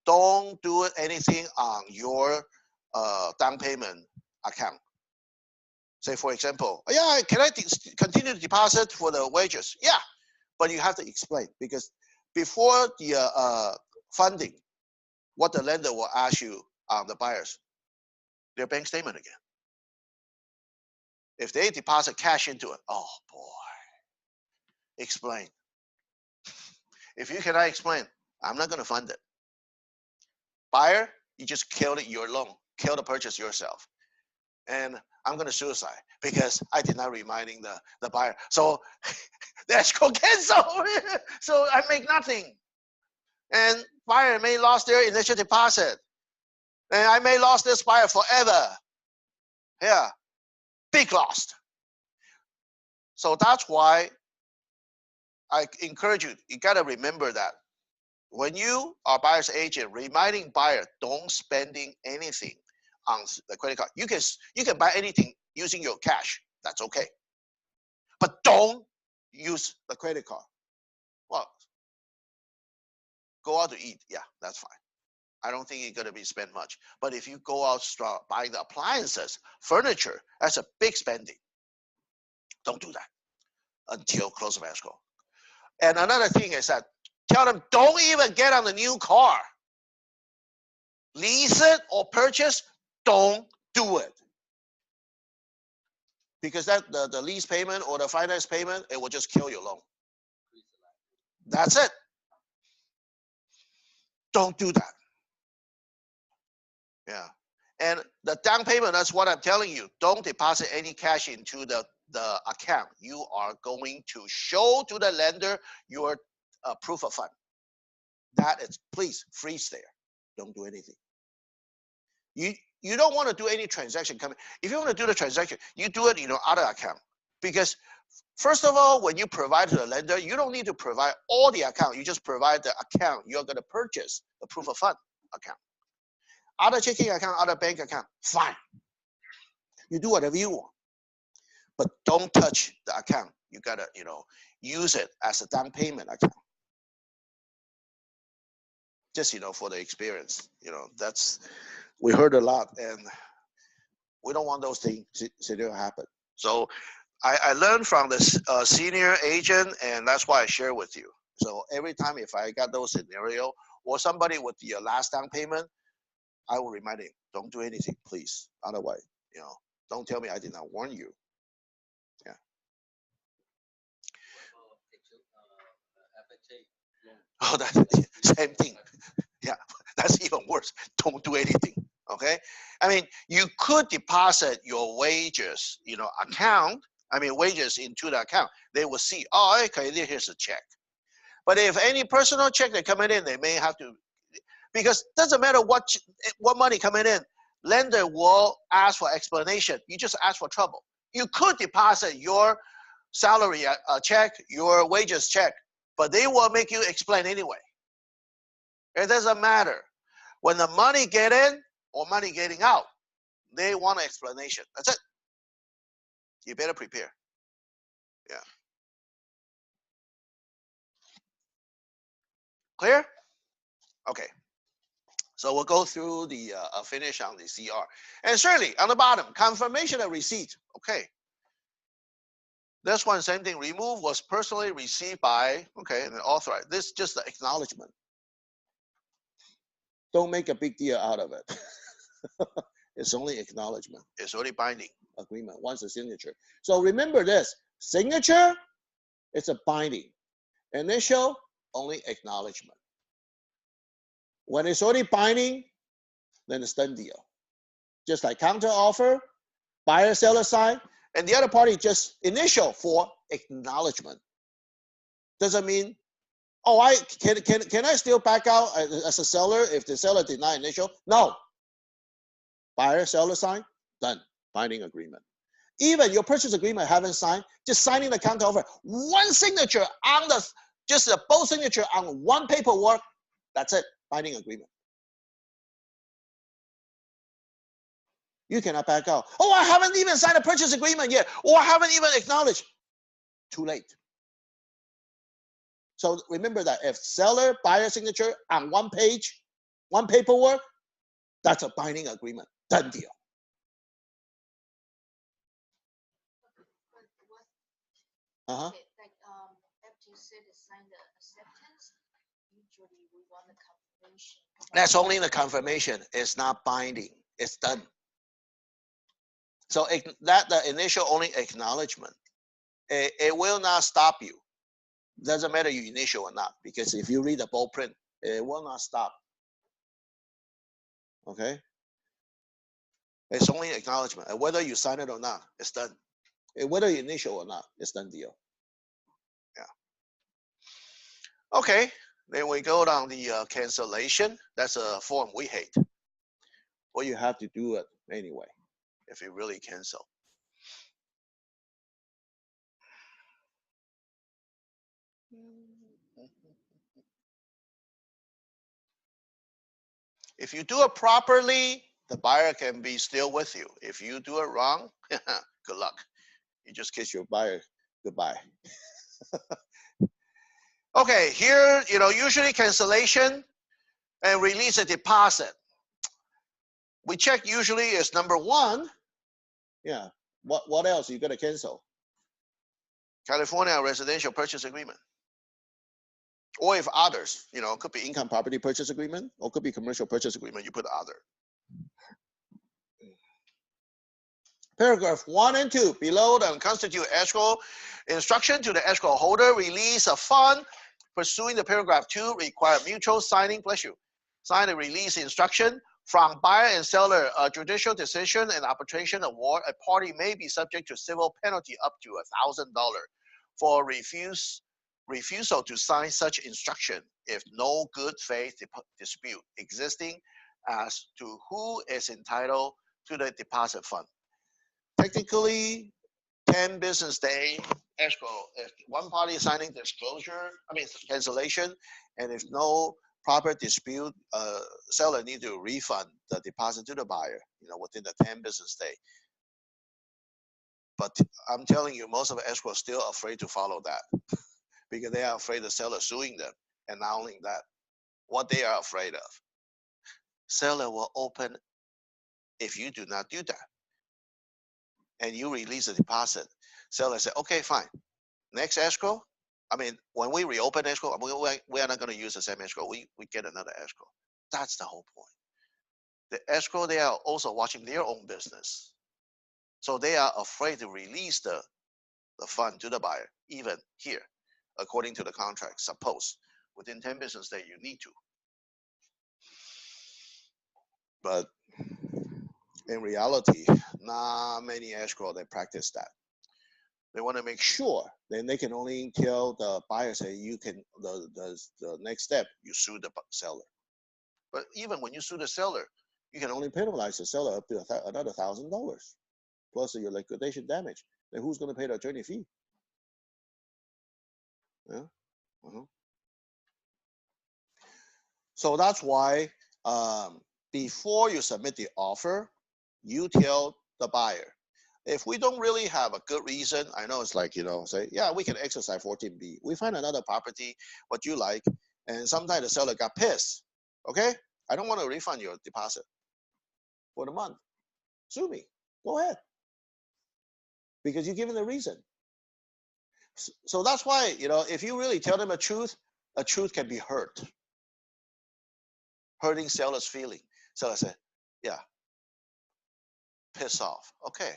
A: Don't do anything on your down payment account. Say for example, yeah, can I continue to deposit for the wages? Yeah, but you have to explain, because before the funding, what the lender will ask you on the buyers, their bank statement again. If they deposit cash into it, oh boy, explain. If you cannot explain, I'm not going to fund it. Buyer, you just killed your loan, kill the purchase yourself. And I'm going to suicide because I did not reminding the buyer. So the escrow cancel. So I make nothing. And buyer may lost their initial deposit. And I may lost this buyer forever. Yeah, big loss. So that's why I encourage you, you got to remember that. When you are buyer's agent, reminding buyer, don't spending anything on the credit card. You can buy anything using your cash. That's okay. But don't use the credit card. Well, go out to eat. Yeah, that's fine. I don't think you're going to be spent much. But if you go out start buying the appliances, furniture, that's a big spending. Don't do that until close of escrow. And another thing is that tell them don't even get on the new car. Lease it or purchase, don't do it. Because that the lease payment or the finance payment, it will just kill your loan. That's it. Don't do that. Yeah. And the down payment, that's what I'm telling you. Don't deposit any cash into the account. You are going to show to the lender your proof of fund. That is, please freeze there. Don't do anything. You don't want to do any transaction coming. If you want to do the transaction, you do it in your other account. Because first of all, when you provide to the lender, you don't need to provide all the account. You just provide the account you're going to purchase, the proof of fund account. Other checking account, other bank account, fine. You do whatever you want. But don't touch the account. You got to, use it as a down payment account. Just, for the experience. That's, we heard a lot, and we don't want those things to happen. So I learned from the senior agent, and that's why I share with you. So every time if I got those scenario or somebody with the last down payment, I will remind him, don't do anything, please. Otherwise, don't tell me I did not warn you. Yeah. Oh, that same thing. Yeah, that's even worse. Don't do anything. Okay. I mean, you could deposit your wages, account. I mean, wages into the account. They will see, oh, okay, here's a check. But if any personal check that coming in, they may have to, because it doesn't matter what money coming in, lender will ask for explanation. You just ask for trouble. You could deposit your salary check, your wages check, but they will make you explain anyway. It doesn't matter. When the money get in or money getting out, they want an explanation. That's it. You better prepare. Yeah. Clear? Okay. So we'll go through the finish on the CR. And certainly on the bottom, confirmation of receipt. Okay. This one, same thing. Remove was personally received by, okay, and authorized. This is just the acknowledgement. Don't make a big deal out of it. It's only acknowledgement. It's only binding agreement once a signature. So remember this, signature, it's a binding. Initial, only acknowledgement. When it's already binding, then it's done deal. Just like counter offer, buyer seller sign, and the other party just initial for acknowledgement. Doesn't mean, oh, can I still back out as a seller if the seller deny initial? No. Buyer seller sign, done, binding agreement. Even your purchase agreement haven't signed, just signing the counter offer, one signature on the, just a both signature on one paperwork, that's it, binding agreement. You cannot back out. Oh, I haven't even signed a purchase agreement yet, or I haven't even acknowledged. Too late. So remember that if seller, buyer signature on one page, one paperwork, that's a binding agreement, done deal. Uh-huh.
B: Okay, like after you said sign the acceptance, usually we want the confirmation.
A: That's only the confirmation. It's not binding. It's done. So that the initial only acknowledgement. It will not stop you. Doesn't matter you initial or not, because if you read the bold print, it will not stop. Okay? It's only acknowledgement. And whether you sign it or not, it's done. And whether you initial or not, it's done deal. Yeah. Okay. Then we go down the cancellation. That's a form we hate. Well, you have to do it anyway if you really cancel. If you do it properly, the buyer can be still with you. If you do it wrong, good luck. You just kiss your buyer goodbye. Okay, here, usually cancellation and release a deposit. We check usually is number one. Yeah. What else you gonna cancel? California residential purchase agreement. Or if others, it could be income property purchase agreement, or could be commercial purchase agreement, you put other. Paragraph 1 and 2, below the constitute escrow instruction to the escrow holder, release a fund pursuing the paragraph 2 require mutual signing, sign the release instruction from buyer and seller. A judicial decision and arbitration award, a party may be subject to civil penalty up to $1,000 for refusal to sign such instruction if no good faith dispute existing as to who is entitled to the deposit fund. Technically, 10 business day escrow. If one party is signing cancellation, and if no proper dispute, seller need to refund the deposit to the buyer, within the 10 business day. But I'm telling you, most of the escrow are still afraid to follow that because they are afraid the seller suing them. And not only that, what they are afraid of, seller will open if you do not do that. And you release the deposit, seller say, okay, fine. Next escrow, when we reopen escrow, we are not going to use the same escrow. We get another escrow. That's the whole point. The escrow, they are also watching their own business. So they are afraid to release the fund to the buyer, even here, according to the contract. Suppose within 10 business days, you need to. But in reality, not many escrow, they practice that. They want to make sure, then they can only tell the buyer, say, you can, the next step, you sue the seller. But even when you sue the seller, you can only penalize the seller up to another $1,000, plus your liquidation damage. Then who's going to pay the attorney fee? Yeah. So that's why before you submit the offer, you tell the buyer. If we don't really have a good reason, I know it's like, say, yeah, we can exercise 14B. We find another property, what you like, and sometimes the seller got pissed, okay? I don't want to refund your deposit for the month. Sue me. Go ahead. Because you're given a reason. So that's why, if you really tell them a truth can be hurt. Hurting seller's feeling. Seller said, yeah, piss off. Okay,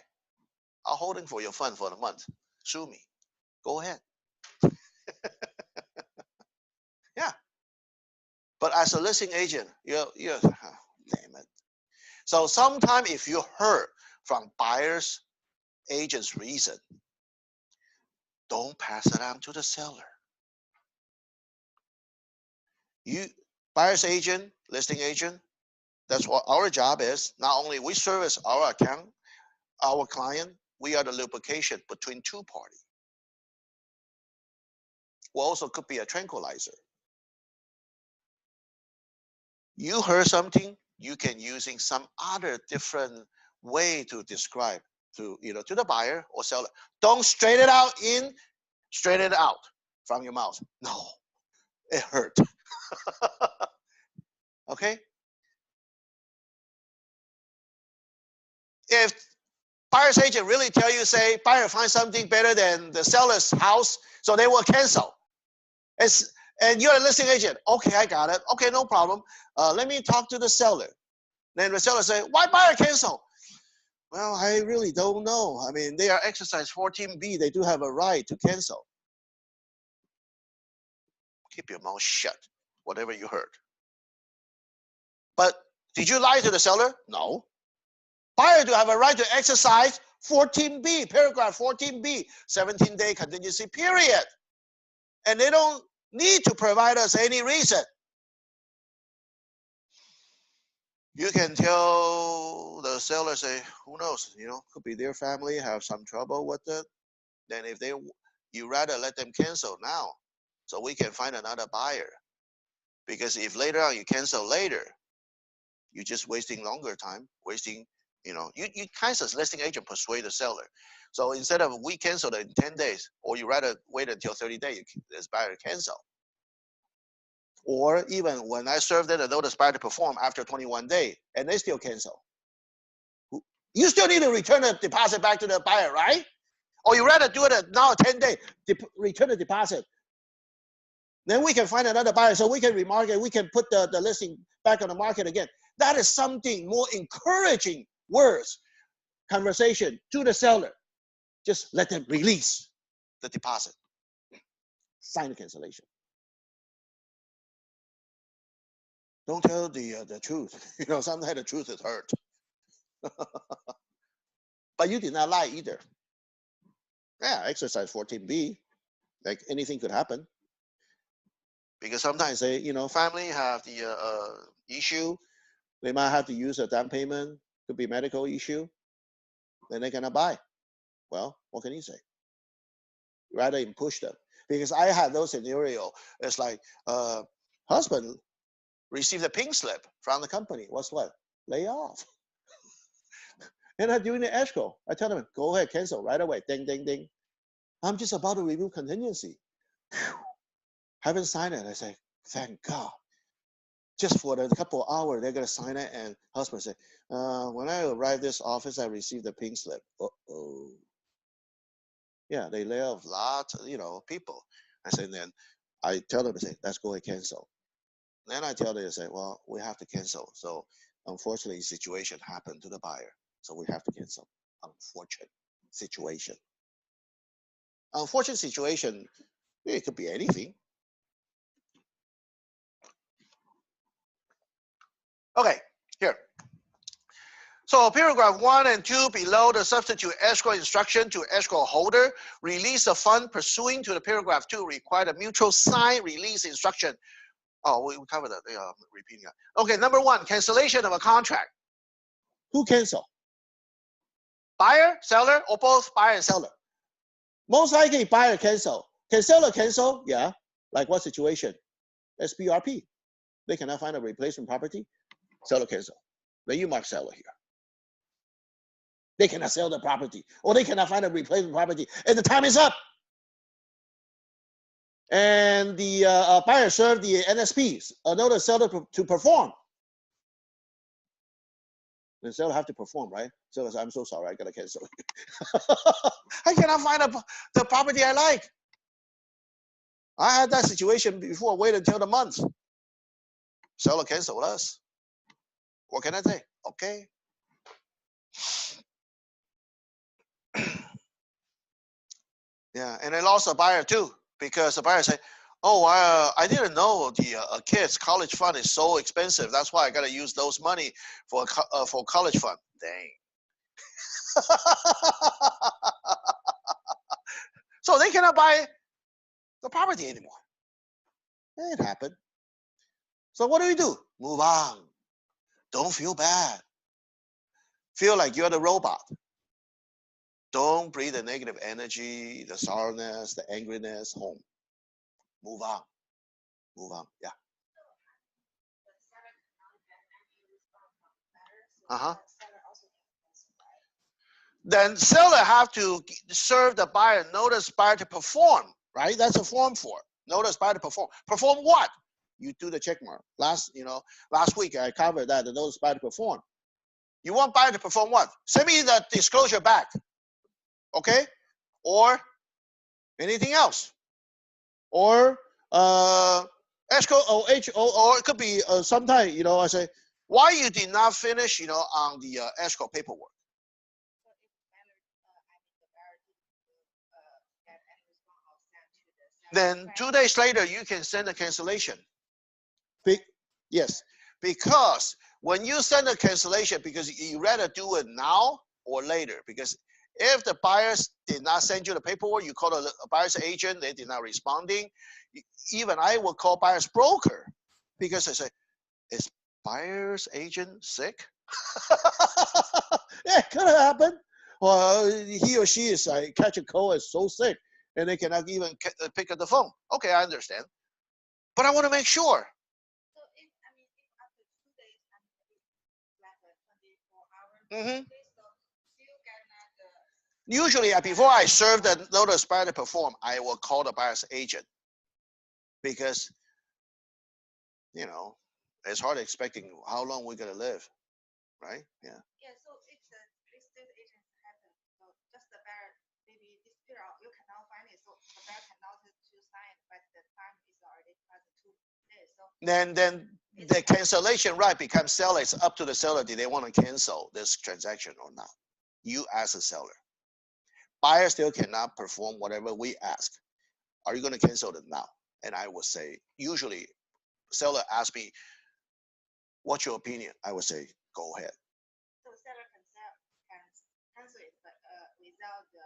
A: I'll hold it for your fund for the month. Sue me. Go ahead. Yeah. But as a listing agent, you're damn it. So sometimes if you heard from buyer's agent's reason, don't pass it on to the seller. You, buyer's agent, listing agent, that's what our job is. Not only we service our account, our client, we are the lubrication between two parties. We also could be a tranquilizer. You heard something, you can using some other different way to describe to the buyer or seller. Don't straight it out from your mouth. No, it hurt. Okay? If buyer's agent really tell you, say, buyer find something better than the seller's house, so they will cancel. And you're a listing agent. Okay, I got it. Okay, no problem. Let me talk to the seller. Then the seller say, why buyer cancel? Well, I really don't know. I mean, they are exercise 14B. They do have a right to cancel. Keep your mouth shut, whatever you heard. But did you lie to the seller? No. Buyer do have a right to exercise 14B, paragraph 14B, 17-day contingency period. And they don't need to provide us any reason. You can tell the seller, say, who knows, could be their family have some trouble with it. Then if you rather let them cancel now, so we can find another buyer. Because if later on you cancel later, you're just wasting longer time, wasting, you kind of listing agent persuade the seller. So instead of we cancel it in 10 days, or you rather wait until 30 days, this buyer cancel. Or even when I served it a notice buyer to perform after 21 days, and they still cancel. You still need to return the deposit back to the buyer, right? Or you rather do it now 10 days, return the deposit. Then we can find another buyer, so we can remarket, we can put the listing back on the market again. That is something more encouraging words, conversation to the seller. Just let them release the deposit. Sign the cancellation. Don't tell the truth. Sometimes the truth is hurt. But you did not lie either. Yeah, exercise 14B. Like anything could happen. Because sometimes they, family have the issue. They might have to use a down payment. Could be medical issue. Then they cannot buy. Well, what can you say? Rather than push them. Because I had those scenarios. It's like, husband received a pink slip from the company. What's what? Lay off. And I'm doing the escrow. I tell them, go ahead, cancel right away. Ding, ding, ding. I'm just about to remove contingency. Whew. Haven't signed it. I say, thank God. Just for the couple of hours, they're going to sign it. And husband say, when I arrived this office, I received a pink slip. Uh-oh. Yeah, they lay off lots of, people. I say, then I tell them, I say, let's go ahead, cancel. Then I tell them, I say, well, we have to cancel. So unfortunately, situation happened to the buyer. So we have to cancel. Unfortunate situation. Unfortunate situation, it could be anything. Okay, here. So paragraph 1 and 2 below the substitute escrow instruction to escrow holder, release the fund pursuing to the paragraph 2 require the mutual sign release instruction. Oh, we covered that. Repeating that. Okay, number 1, cancellation of a contract. Who cancel? Buyer, seller, or both buyer and seller? Most likely buyer cancel. Can seller cancel? Yeah. Like what situation? SBRP. They cannot find a replacement property. Seller cancel. Then you mark seller here. They cannot sell the property, or they cannot find a replacement property, and the time is up. And the buyer served the NSPs, notice seller to perform. The seller have to perform, right? Seller says, I'm so sorry, I gotta cancel. I cannot find the property I like. I had that situation before. Wait until the month. Seller cancel us. What can I say? Okay. Yeah, and I lost a buyer too because the buyer said, "Oh, I didn't know the kids' college fund is so expensive. That's why I gotta use those money for college fund." Dang. So they cannot buy the property anymore. It happened. So what do? Move on. Don't feel bad. Feel like you're the robot. Don't breathe the negative energy, the sourness, the angriness home. Move on. Move on. Yeah. Uh-huh. Then seller have to serve the buyer notice buyer to perform, right? That's a form for it. Notice buyer to perform. Perform what? You do the check mark. Last week I covered that, the notice buyer to perform. You want buyer to perform what? Send me the disclosure back. Okay? Or anything else. Or escrow or HO, or it could be sometime, I say, why you did not finish, on the escrow paperwork. Then 2 days later, you can send a cancellation. Yes, because when you send a cancellation, because you rather do it now or later, because if the buyers did not send you the paperwork, you call a buyer's agent, they did not responding. Even I will call buyer's broker because I say, is buyer's agent sick? Yeah, it could happen. Well, he or she is catch a cold, is so sick, and they cannot even pick up the phone. Okay, I understand, but I want to make sure.
B: So if after 2 days, like 24 hours,
A: Mm-hmm.
B: so still cannot.
A: Usually, before I serve the notice buyer to perform, I will call the buyer's agent because it's hard expecting how long we're gonna live, right? Yeah.
B: Yeah. So if the estate agent happen, so just the buyer maybe dispute out, you cannot find it, so the buyer cannot to sign, but the time is already past 2 days. So
A: Then the cancellation right becomes seller. It's up to the seller. Do they want to cancel this transaction or not? You as a seller. Buyer still cannot perform whatever we ask. Are you going to cancel it now? And I would say, usually, seller asks me, what's your opinion? I would say, go ahead.
B: so seller can cancel it, but without the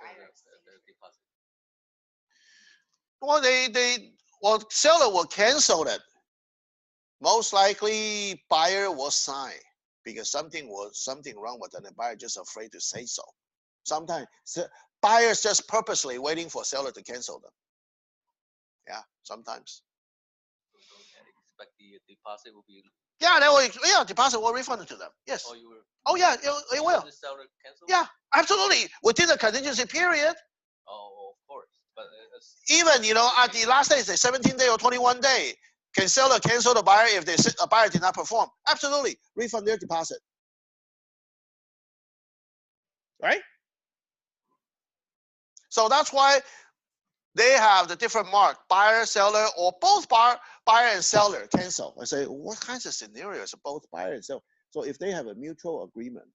B: buyer's
C: deposit.
A: Well, seller will cancel it. Most likely, buyer will sign because something wrong with it, and the buyer just afraid to say so. Sometimes buyers just purposely waiting for seller to cancel them. Yeah, sometimes.
C: Expect the deposit will be.
A: Yeah, deposit will refund it to them. Yes. Oh yeah, it will.
C: The seller cancel?
A: Yeah, absolutely. Within the contingency period.
C: Oh, of course. But
A: even at the last day, say 17 day or 21 day, can seller cancel the buyer if a buyer did not perform? Absolutely, refund their deposit. Right? So that's why they have the different mark, buyer, seller, or both buyer and seller cancel. I say, what kinds of scenarios are both buyer and seller? So if they have a mutual agreement,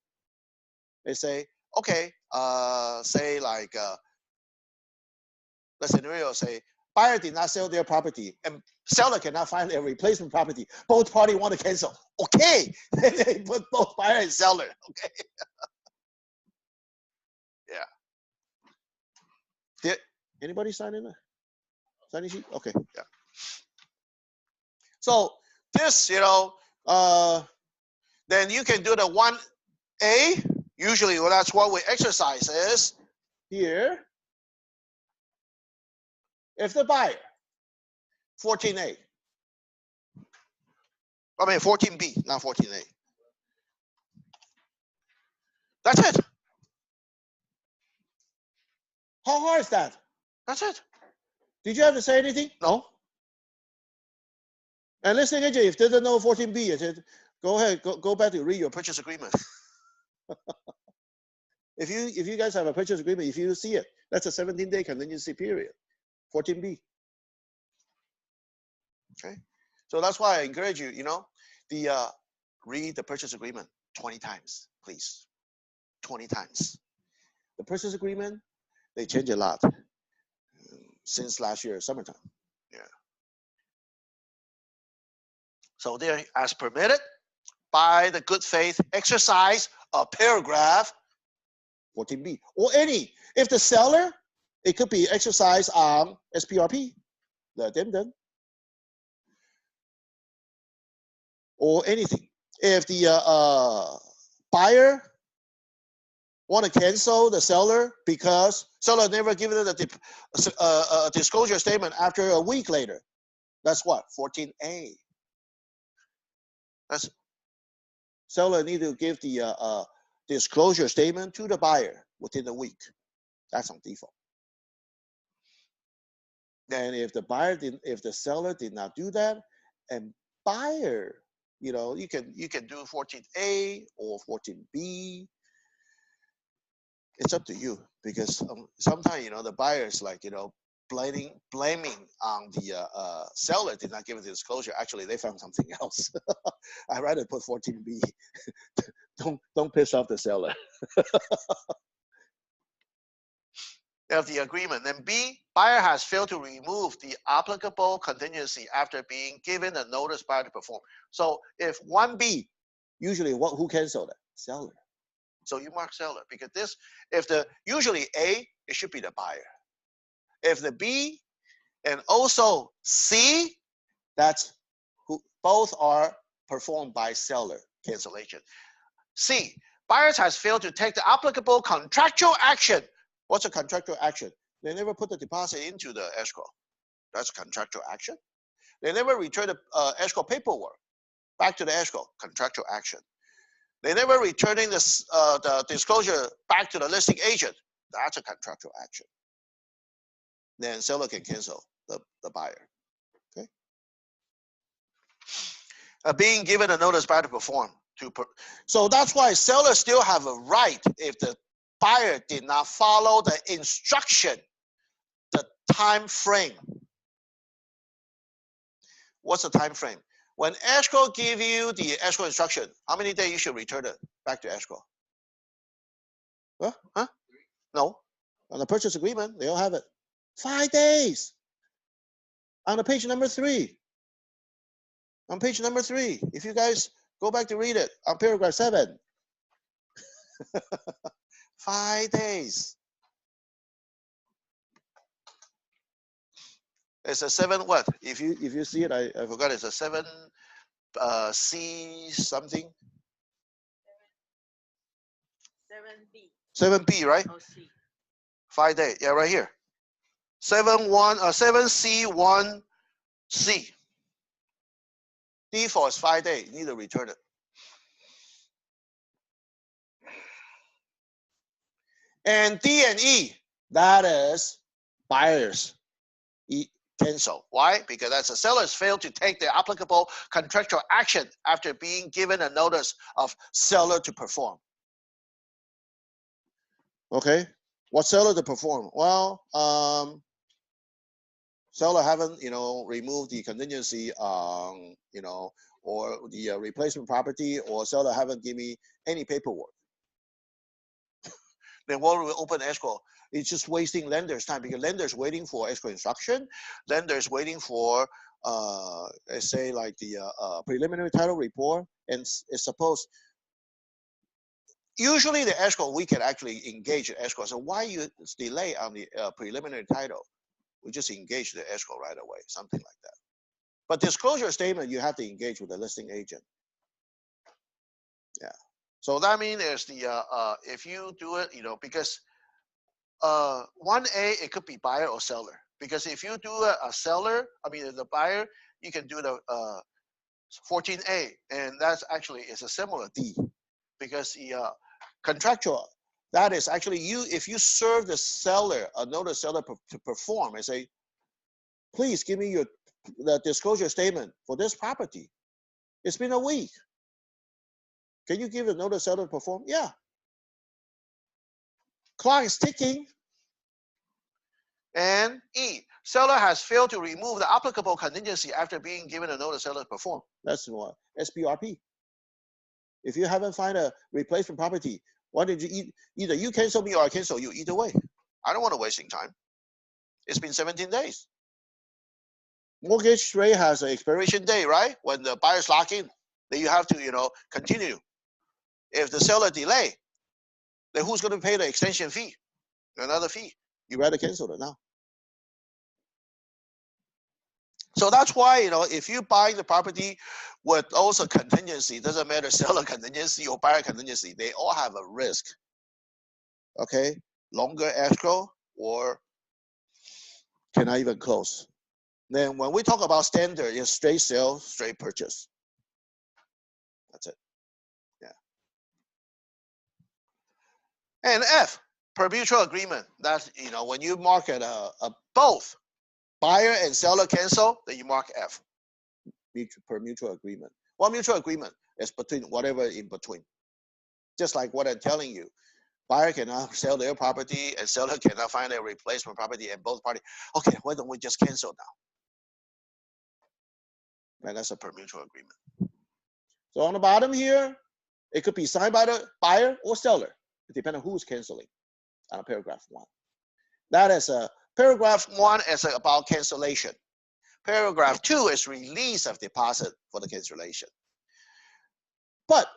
A: they say, okay, say like the scenario say, buyer did not sell their property and seller cannot find a replacement property. Both parties want to cancel. Okay, they put both buyer and seller. Okay. Yeah. Did anybody sign in? Signing sheet? Okay. Yeah. So this, then you can do the 1A. Usually, well, that's what we exercise is here. If the buyer, 14A. 14B, not 14A. That's it. How hard is that? That's it. Did you have to say anything? No. And listing agent, if they don't know 14B, I said, go ahead, go back to read your purchase agreement. If you guys have a purchase agreement, if you see it, that's a 17-day contingency period, 14B. Okay, so that's why I encourage you, read the purchase agreement 20 times, please, 20 times. The purchase agreement, they change a lot since last year, summertime. Yeah. So there, as permitted by the good faith exercise of paragraph 14B, or any. If the seller, it could be exercised on SPRP, the addendum, or anything. If the buyer want to cancel the seller because seller never given it a disclosure statement after a week later, that's what? 14A. That's seller need to give the disclosure statement to the buyer within a week. That's on default. And if the seller did not do that, and buyer, you can do 14A or 14B. It's up to you, because sometimes the buyer is like blaming on the seller did not give it the disclosure. Actually, they found something else. I'd rather put 14B. don't piss off the seller. Of the agreement. Then B, buyer has failed to remove the applicable contingency after being given a notice prior to perform. So if 1B, usually who canceled it? Seller. So you mark seller, because usually A, it should be the buyer. If the B and also C, that's both are performed by seller cancellation. C, buyers has failed to take the applicable contractual action. What's a contractual action? They never put the deposit into the escrow. That's contractual action. They never return the escrow paperwork back to the escrow. Contractual action. They never returning the disclosure back to the listing agent. That's a contractual action. Then seller can cancel the buyer. Okay. Being given a notice prior to perform. So that's why sellers still have a right if the buyer did not follow the instruction, the time frame. What's the time frame? When escrow give you the escrow instruction, how many days you should return it back to escrow? Huh? No. On the purchase agreement, they don't have it. 5 days. On the page number 3. On page number 3, if you guys go back to read it, on paragraph 7. 5 days. It's a 7 what? If you see it, I forgot. It's a 7 C something.
B: 7B.
A: 7B, right?
B: Oh, C.
A: 5 days. Yeah, right here. 7C1C. Default is 5 days. You need to return it. And D and E, that is buyers. Cancel. Why? Because that's a seller's failed to take the applicable contractual action after being given a notice of seller to perform. Okay. What seller to perform? Well, seller haven't, removed the contingency, or the replacement property, or seller haven't given me any paperwork. Then what will open escrow? It's just wasting lenders' time, because lenders waiting for escrow instruction. Lenders waiting for, say, like the preliminary title report, and it's supposed. Usually the escrow, we can actually engage the escrow. So why you delay on the preliminary title? We just engage the escrow right away, something like that. But disclosure statement, you have to engage with the listing agent. Yeah. So that means there's the if you do it, because 1A, it could be buyer or seller. Because if you do a seller, the buyer, you can do the 14A, and that's actually is a similar D, because the contractual, that is actually if you serve the seller a notice seller to perform and say, please give me your the disclosure statement for this property. It's been a week. Can you give a notice seller to perform? Yeah. Clock is ticking. And E, seller has failed to remove the applicable contingency after being given a notice seller to perform. That's what SBRP. If you haven't found a replacement property, why did you either you cancel me or I cancel you? Either way, I don't want to wasting time. It's been 17 days. Mortgage rate has an expiration date, right? When the buyers lock in, then you have to, continue. If the seller delay, then who's going to pay the extension fee? Another fee. You rather cancel it now. So that's why, if you buy the property with also contingency, doesn't matter seller contingency or buyer contingency, they all have a risk. Okay, longer escrow or cannot even close. Then when we talk about standard, it's straight sale, straight purchase. That's it. Yeah. And F, per mutual agreement. That's when you market both buyer and seller cancel, then you mark F. Per mutual agreement. What mutual agreement is between whatever in between. Just like what I'm telling you. Buyer cannot sell their property and seller cannot find a replacement property and both parties. Okay, why don't we just cancel now? And that's a per mutual agreement. So on the bottom here, it could be signed by the buyer or seller. It depends on who's canceling on paragraph 1. That is paragraph 1 is about cancellation. Paragraph 2 is release of deposit for the cancellation. But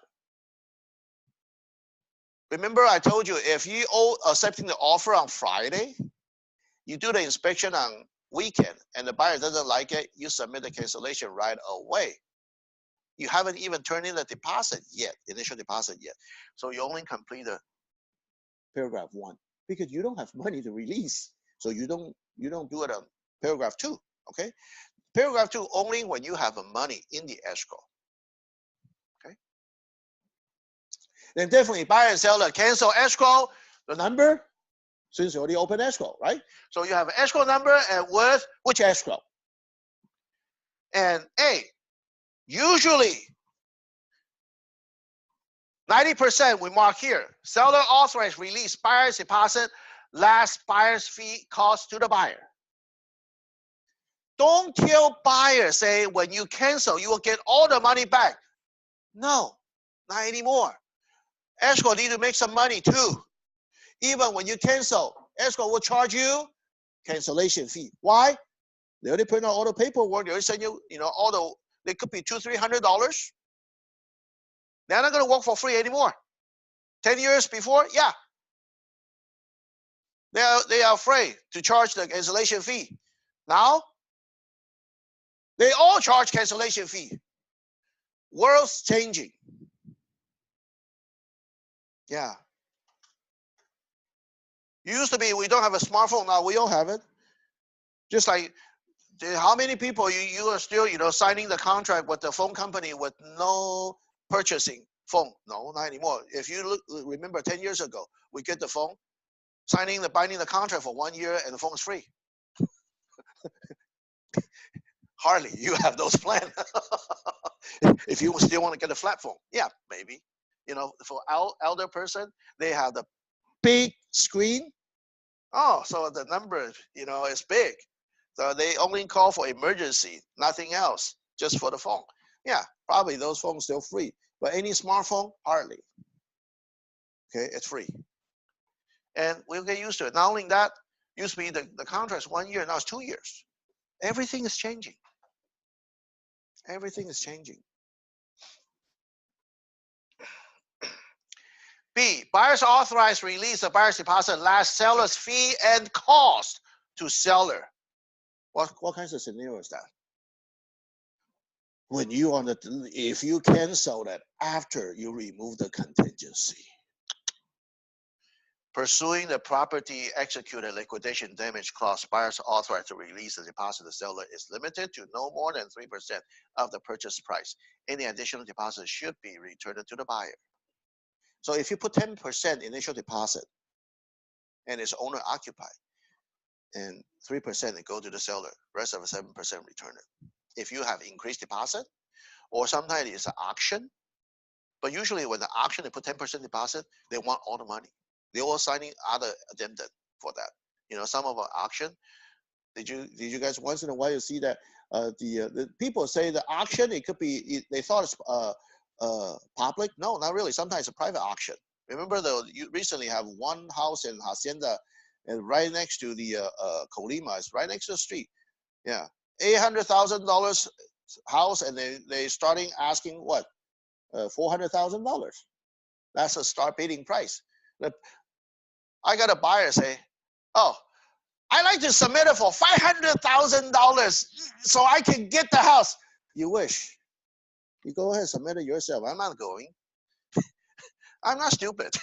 A: remember I told you if you accepting the offer on Friday, you do the inspection on weekend and the buyer doesn't like it, you submit the cancellation right away. You haven't even turned in the deposit yet, initial deposit yet. So you only complete the paragraph 1 because you don't have money to release. So you don't do it on paragraph 2, okay? Paragraph 2 only when you have money in the escrow. Okay. Then definitely buyer and seller cancel escrow, the number, since you already open escrow, right? So you have an escrow number and with which escrow? And A, usually 90% we mark here. Seller authorized release buyer's deposit, last buyer's fee cost to the buyer. Don't tell buyer, say when you cancel, you will get all the money back. No, not anymore. Escrow need to make some money too. Even when you cancel, escrow will charge you cancellation fee. Why? They already put out all the paperwork. They already send you, they could be $200-300. They're not going to work for free anymore. 10 years before, yeah. They are afraid to charge the cancellation fee. Now, they all charge cancellation fee. World's changing. Yeah. Used to be we don't have a smartphone, now we all have it. Just like how many people you are still signing the contract with the phone company with no purchasing phone? No, not anymore. If you remember 10 years ago, we get the phone, binding the contract for 1 year and the phone is free. Hardly you have those plans. If you still want to get a flat phone, yeah, maybe. For elder person, they have the big screen. Oh, so the number, is big. So they only call for emergency, nothing else, just for the phone. Yeah, probably those phones still free. But any smartphone, hardly. Okay, it's free. And we'll get used to it. Not only that, used to be the contract's 1 year, now it's 2 years. Everything is changing. Everything is changing. B, buyer's authorized release of buyer's deposit, last seller's fee and cost to seller. What kinds of scenario is that? When if you cancel that after you remove the contingency. Pursuing the property executed liquidation damage clause, buyers authorized to release the deposit to seller is limited to no more than 3% of the purchase price. Any additional deposit should be returned to the buyer. So if you put 10% initial deposit and it's owner occupied, and 3% it go to the seller. Rest of the 7% return it. If you have increased deposit, or sometimes it's an auction, but usually when the auction they put 10% deposit, they want all the money. They all signing other addendum for that. You know, some of our auction. Did you guys once in a while you see that the people say the auction it could be they thought it's public. No, not really. Sometimes it's a private auction. Remember though, you recently have one house in Hacienda, and right next to the Colima, is right next to the street. Yeah, $800,000 house, and they starting asking what $400,000. That's a start bidding price. I got a buyer say, oh, I like to submit it for $500,000 so I can get the house. You wish. You go ahead, submit it yourself. I'm not going. I'm not stupid.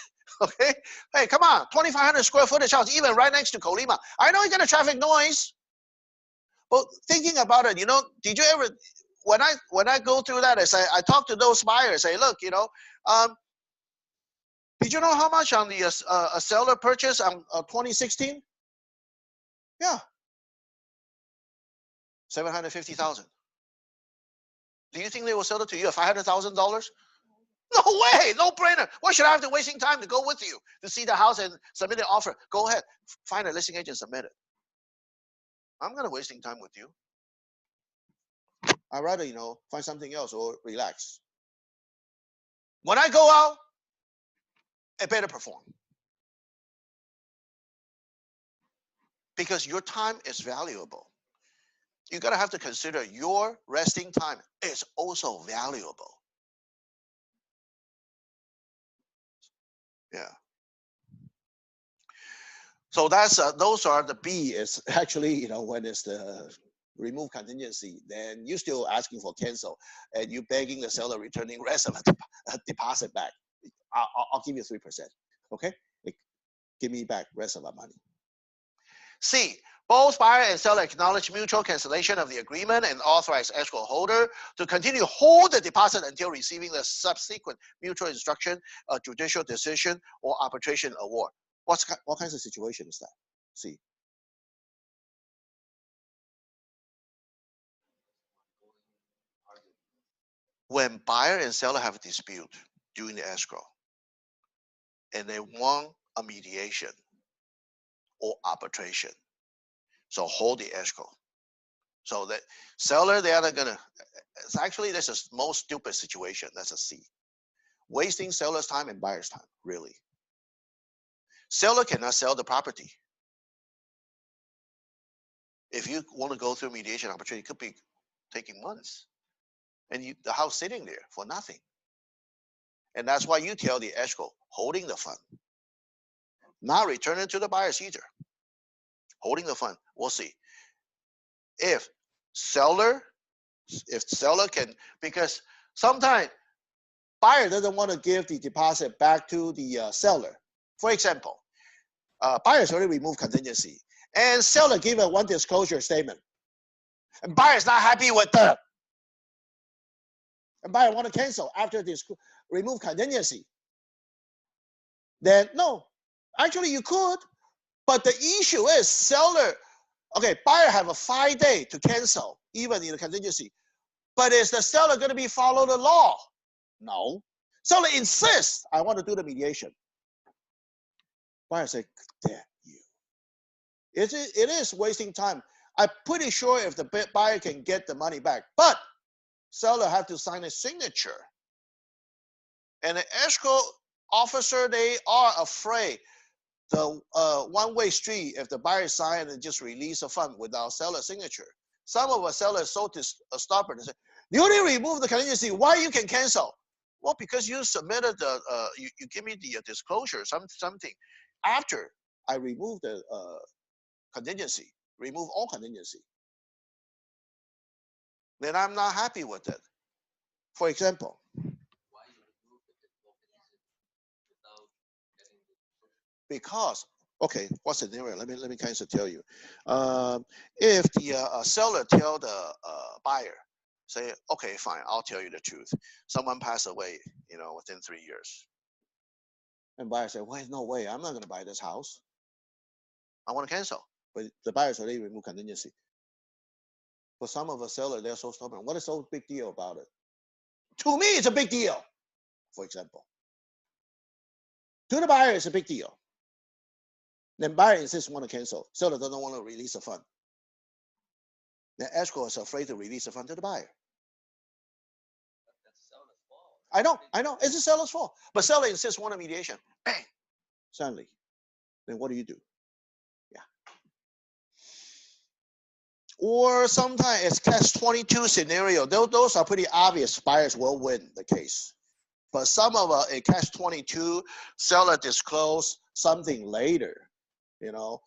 A: Okay? Hey, come on. 2,500 square footage house, even right next to Colima. I know you get a traffic noise. But thinking about it, you know, did you ever, when I go through that, I talk to those buyers, say, look, you know, did you know how much on the a seller purchase on 2016? Yeah, 750,000. Do you think they will sell it to you at $500,000? No way, no brainer. Why should I have to wasting time to go with you to see the house and submit an offer? Go ahead, find a listing agent, submit it. I'm gonna wasting time with you. I'd rather, you know, find something else or relax. When I go out, it better perform. Because your time is valuable. You gotta have to consider your resting time is also valuable. Yeah. So that's those are the B. Is actually, you know, when it's the remove contingency, then you're still asking for cancel, and you begging the seller returning rest of the deposit back. I'll give you 3%. Okay, give me back rest of my money. C. Both buyer and seller acknowledge mutual cancellation of the agreement and authorize escrow holder to continue hold the deposit until receiving the subsequent mutual instruction, a judicial decision, or arbitration award. What kinds of situation is that? See. When buyer and seller have a dispute during the escrow, and they want a mediation or arbitration, so hold the escrow. So that seller, they are not gonna. It's actually this is most stupid situation. That's a C. Wasting seller's time and buyer's time. Really. Seller cannot sell the property. If you want to go through mediation arbitration, it could be taking months, and the house sitting there for nothing. And that's why you tell the escrow holding the fund, not returning to the buyers either. Holding the fund. We'll see. If seller can, because sometimes buyer doesn't want to give the deposit back to the seller. For example, buyers already removed contingency, and seller give a one disclosure statement, and buyer's not happy with that, and buyer want to cancel after this remove contingency. Then no, actually you could, but the issue is seller. Okay, buyer have a 5 day to cancel even in the contingency, but is the seller going to be follow the law? No. Seller insists, I want to do the mediation. Buyer say, damn you. It is wasting time. I'm pretty sure if the buyer can get the money back, but seller have to sign a signature. And the escrow officer, they are afraid the one-way street, if the buyer sign and just release a fund without seller signature. Some of our sellers so stubborn and say, you already removed the contingency, why you can cancel? Well, because you submitted the, you give me the disclosure, something. After I remove the contingency, remove all contingency, then I'm not happy with it. For example, because okay, what's the scenario? Let me kind of tell you. If the seller tell the buyer, say, okay, fine, I'll tell you the truth. Someone passed away, you know, within 3 years, and buyer say, well, no way, I'm not going to buy this house. I want to cancel. but the buyers already removed contingency. For some of the sellers, they're so stubborn. What is so big deal about it? To me, it's a big deal. For example, to the buyer, it's a big deal. Then buyer insists want to cancel. Seller doesn't want to release the fund. Then escrow is afraid to release the fund to the buyer.
C: That's seller's fault.
A: I know. It's the seller's fault. But seller insists want a mediation. Bang. Suddenly. Then what do you do? Yeah. Or sometimes it's catch-22 scenario. Those are pretty obvious. Buyers will win the case. But some of a catch-22, seller disclose something later. You know,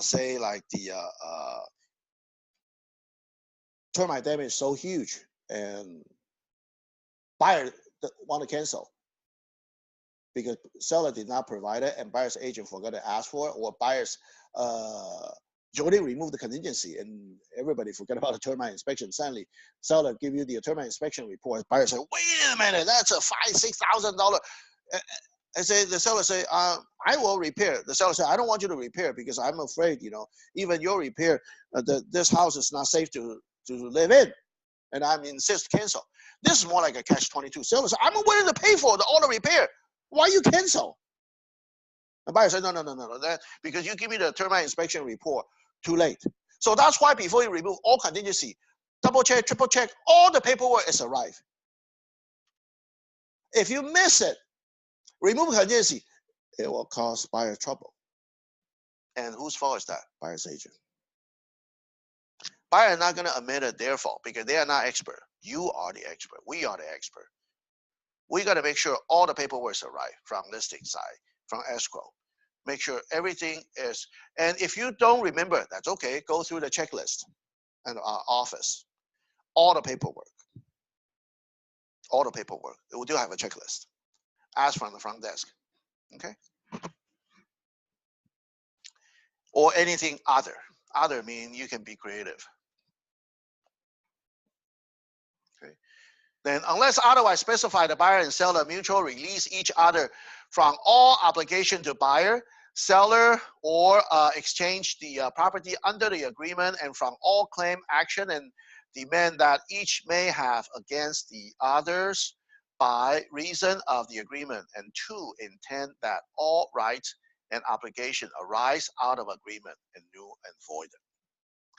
A: say like the termite damage is so huge and buyer want to cancel because seller did not provide it and buyer's agent forgot to ask for it, or buyers already removed the contingency and everybody forgot about the termite inspection. Suddenly, seller give you the termite inspection report. Buyer say, "Wait a minute, that's a $5,000-6,000." I say, the seller say, "I will repair." The seller say, "I don't want you to repair because I'm afraid, you know, even your repair, this house is not safe to live in, and I'm insist cancel." This is more like a catch-22. Seller say, "I'm willing to pay for all the repair. Why you cancel?" The buyer said, no, that, because you give me the termite inspection report too late. So that's why before you remove all contingency, double check, triple check, all the paperwork is arrived. If you miss it, remove contingency, it will cause buyer trouble. And whose fault is that? Buyer's agent. Buyer is not going to admit it their fault because they are not expert. You are the expert. We are the expert. We got to make sure all the paperwork is arrived from listing side, from escrow. Make sure everything is, and if you don't remember, that's okay. Go through the checklist in our office. All the paperwork. All the paperwork. We do have a checklist. Ask from the front desk. Okay? Or anything other. Other mean you can be creative. Okay. Then unless otherwise specified, the buyer and seller mutual release each other from all obligation to buyer, seller, or exchange the property under the agreement and from all claim action and demand that each may have against the others by reason of the agreement, and 2, intend that all rights and obligation arise out of agreement and null and void.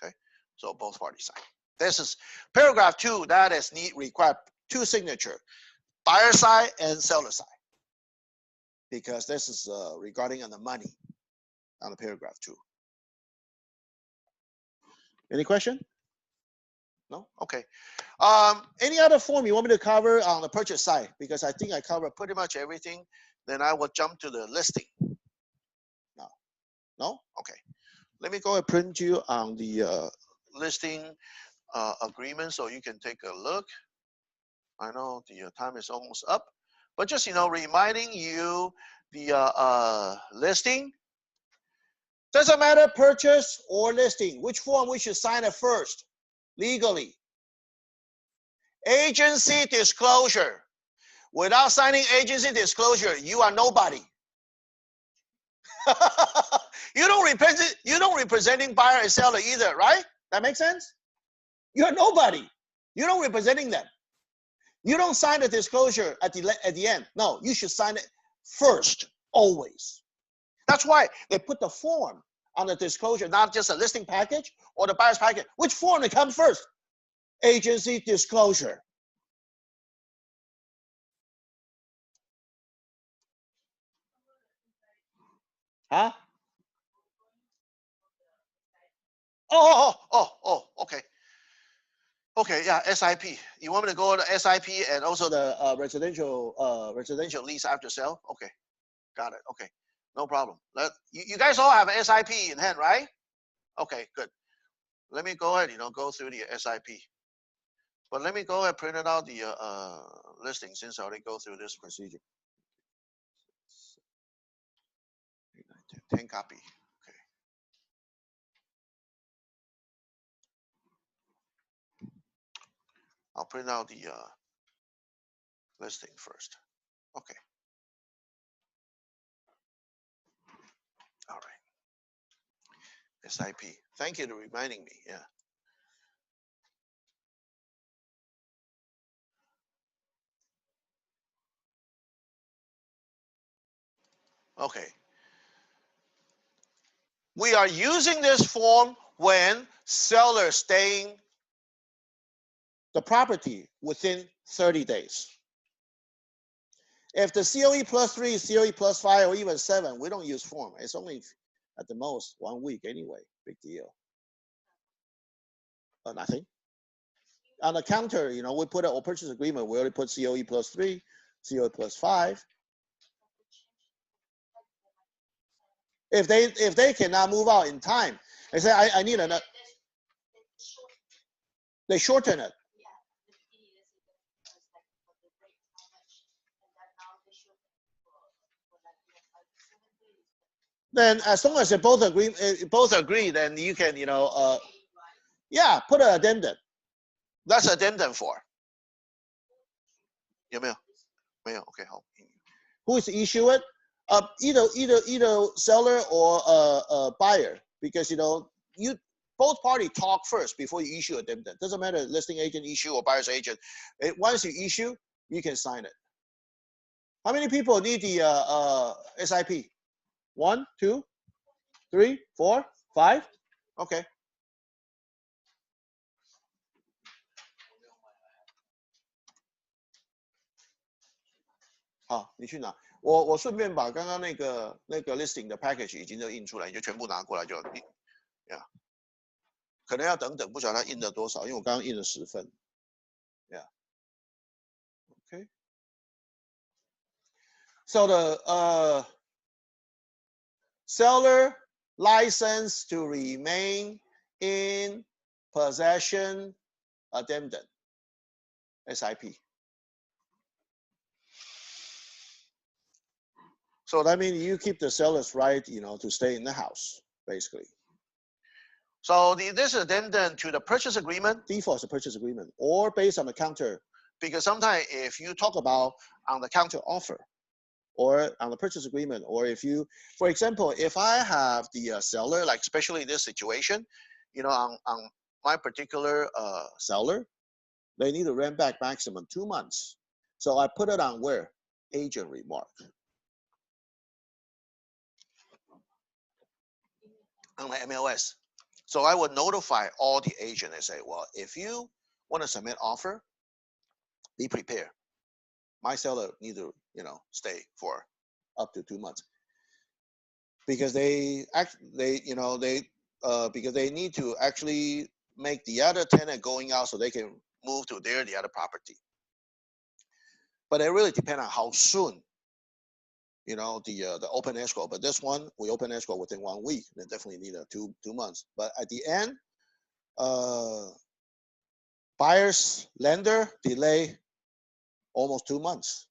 A: Okay, so both parties sign. This is paragraph 2. That is require 2 signature, buyer side and seller side, because this is regarding on the money on the paragraph 2. Any question? No? Okay. Any other form you want me to cover on the purchase side? Because I think I covered pretty much everything. Then I will jump to the listing. No? No? Okay. Let me go and print you on the listing agreement so you can take a look. I know the time is almost up, but just, you know, reminding you the listing. Doesn't matter purchase or listing, which form we should sign it first, legally. Agency disclosure. Without signing agency disclosure, you are nobody. You don't representing buyer and seller either, right? That makes sense? You're nobody. You don't representing them. You don't sign the disclosure at the end. No, you should sign it first, always. That's why they put the form on the disclosure, not just a listing package or the buyer's package. Which form to come first? Agency disclosure. Huh? Okay. Okay, yeah, SIP. You want me to go to SIP and also the residential lease after sale? Okay, got it. Okay, no problem. You guys all have an SIP in hand, right? Okay, good. Let me go ahead, go through the SIP. But let me go ahead and print it out the listing since I already go through this procedure. 10 copy. Okay. I'll print out the listing first. Okay. All right. SIP. Thank you for reminding me. Yeah. Okay. We are using this form when seller staying the property within 30 days. If the COE plus 3, COE plus 5, or even 7, we don't use form. It's only at the most 1 week anyway. Big deal. Nothing. On the counter, you know, we put a purchase agreement. We already put COE plus 3, COE plus 5. If they cannot move out in time, they say I need another. They shorten it. Then as long as they both agree, then you can, you know, yeah, put an addendum. That's addendum for. 有没有？没有。Okay, 好。Who is issue it? Either seller or buyer, because you know both parties talk first before you issue a addendum. Doesn't matter listing agent issue or buyer's agent. Once you issue, you can sign it. How many people need the SIP? 1, 2, 3, 4, 5. Okay. 好，你去拿。我顺便把刚刚那个 listing 的 package 已经都印出来，你就全部拿过来就呀。可能要等等，不晓得它印了多少，因为我刚刚印了10份。Yeah. Okay. So the seller license to remain in possession addendum, SIP. So that means you keep the seller's right, you know, to stay in the house, basically. So this addendum to the purchase agreement, default is a purchase agreement, or based on the counter, because sometimes if you talk about on the counter offer, or on the purchase agreement, or if you, for example, if I have the seller, like especially this situation, you know, on my particular seller, they need to rent back maximum 2 months. So I put it on where? Agent remark. On my MLS. So I would notify all the agent and say, well, if you want to submit offer, be prepared. My seller need to, you know, stay for up to 2 months. Because because they need to actually make the other tenant going out so they can move to the other property. But it really depends on how soon, you know, the open escrow. But this one, we open escrow within 1 week. They definitely need a two months. But at the end, buyer's lender delay almost 2 months.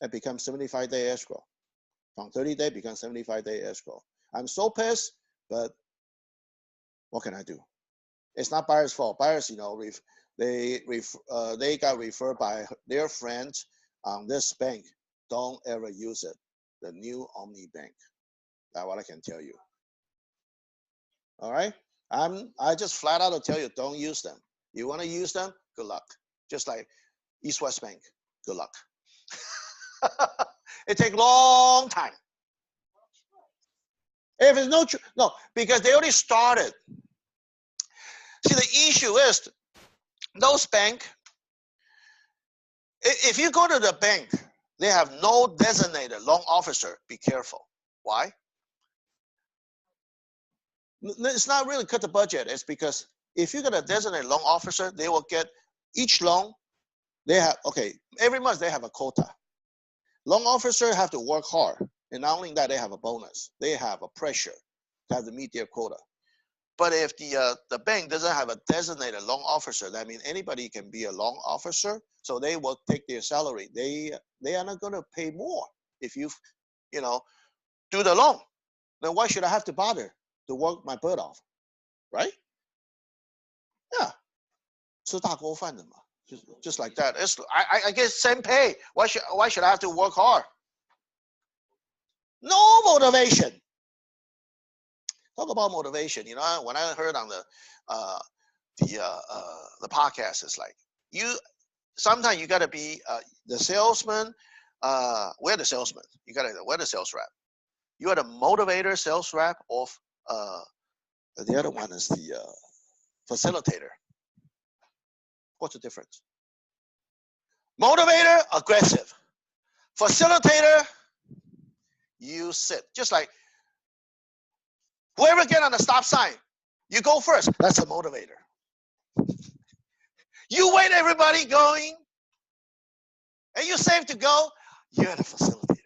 A: It becomes 75-day escrow. From 30-day becomes 75-day escrow. I'm so pissed, but what can I do? It's not buyer's fault. Buyers, you know, they got referred by their friends on this bank. Don't ever use it. The new Omni Bank. That's what I can tell you. All right. I just flat out tell you, don't use them. You want to use them? Good luck. Just like East West Bank. Good luck. It takes long time. If it's no, because they already started. See, the issue is those banks, if you go to the bank, they have no designated loan officer. Be careful. Why? It's not really cut the budget. It's because if you're going to designate loan officer, they will get each loan. They have, okay, every month they have a quota. Loan officer have to work hard. And not only that, they have a bonus. They have a pressure to have to meet their quota. But if the bank doesn't have a designated loan officer, that means anybody can be a loan officer. So they will take their salary. They are not going to pay more if you know, do the loan. Then why should I have to bother to work my butt off, right? Yeah, 吃大锅饭的嘛, just like that. I get same pay. Why should I have to work hard? No motivation. Talk about motivation. You know, when I heard on the podcast, it's like you sometimes you got to be the salesman. We're the salesman. We're the sales rep. You are the motivator, sales rep of the other one is the facilitator. What's the difference? Motivator, aggressive. Facilitator, you sit. Just like whoever get on the stop sign, you go first. That's a motivator. You wait everybody going, and you safe to go. You're the facilitator.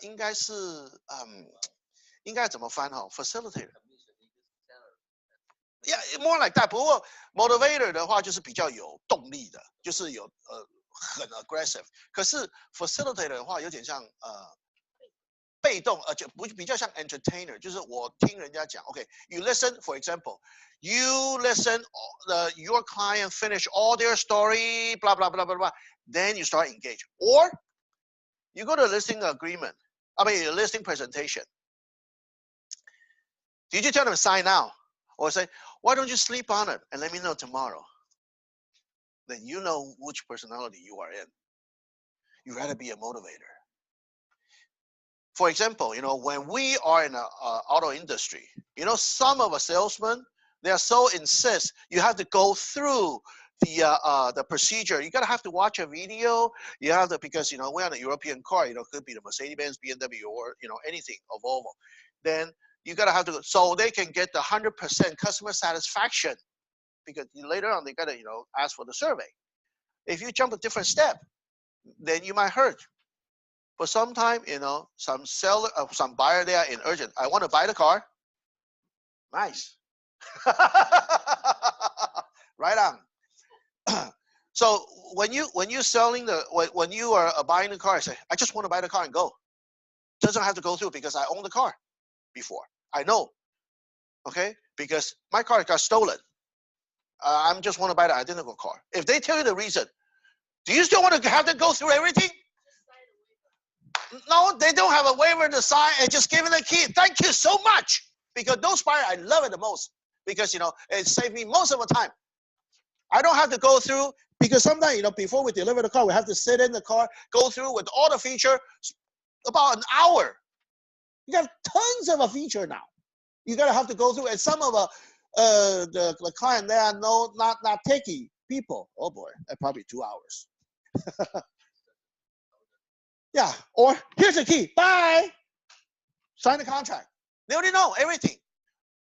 A: 应该是应该怎么翻哈 ？facilitator。Yeah, more like that. 不过 motivator 的话就是比较有动力的，就是有很 aggressive。可是 facilitator 的话有点像被动，而且比较像 entertainer， 就是我听人家讲 ，OK， you listen, for example, you listen your client finish all their story, blah blah blah blah blah, then you start engage, or you go to listing agreement, listing presentation. Did you tell them sign now, or say why don't you sleep on it and let me know tomorrow? Then you know which personality you are in. You rather be a motivator. For example, you know, when we are in the auto industry, you know, some of a salesmen, they are so insist you have to go through the procedure. You gotta have to watch a video. You have to, because you know we're on a European car. You know, could be the Mercedes-Benz, BMW, or you know anything of Volvo. Then you gotta have to, so they can get the 100% customer satisfaction. Because later on they gotta, you know, ask for the survey. If you jump a different step, then you might hurt. But sometimes, you know, some seller, some buyer, they are in urgent. I want to buy the car. Nice. Right on. So when you're selling when you are buying the car, I say, I just want to buy the car and go. Doesn't have to go through because I own the car before. I know. Okay, because my car got stolen. I just want to buy the identical car. If they tell you the reason, do you still want to have to go through everything? No, they don't have a waiver to sign and just give it the key. Thank you so much. Because those buyers, I love it the most. Because, you know, it saved me most of the time. I don't have to go through, because sometimes, you know, before we deliver the car, we have to sit in the car, go through with all the feature, about an hour. You got tons of a feature now. You gotta have to go through, and some of the client, they are not techie people. Oh boy, probably 2 hours. Yeah, or here's the key, bye. Sign the contract. They already know everything.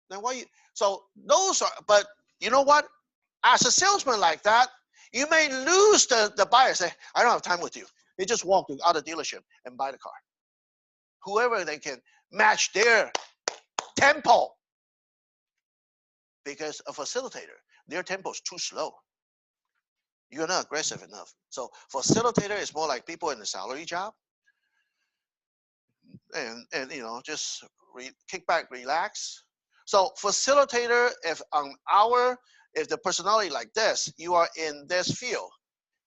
A: Then why you? So those are, but you know what? As a salesman like that, you may lose the buyer. Say, I don't have time with you. They just walk to other dealership and buy the car. Whoever they can match their tempo. Because a facilitator, their tempo is too slow. You're not aggressive enough. So facilitator is more like people in the salary job. And you know, just kick back, relax. So facilitator, if the personality like this, you are in this field,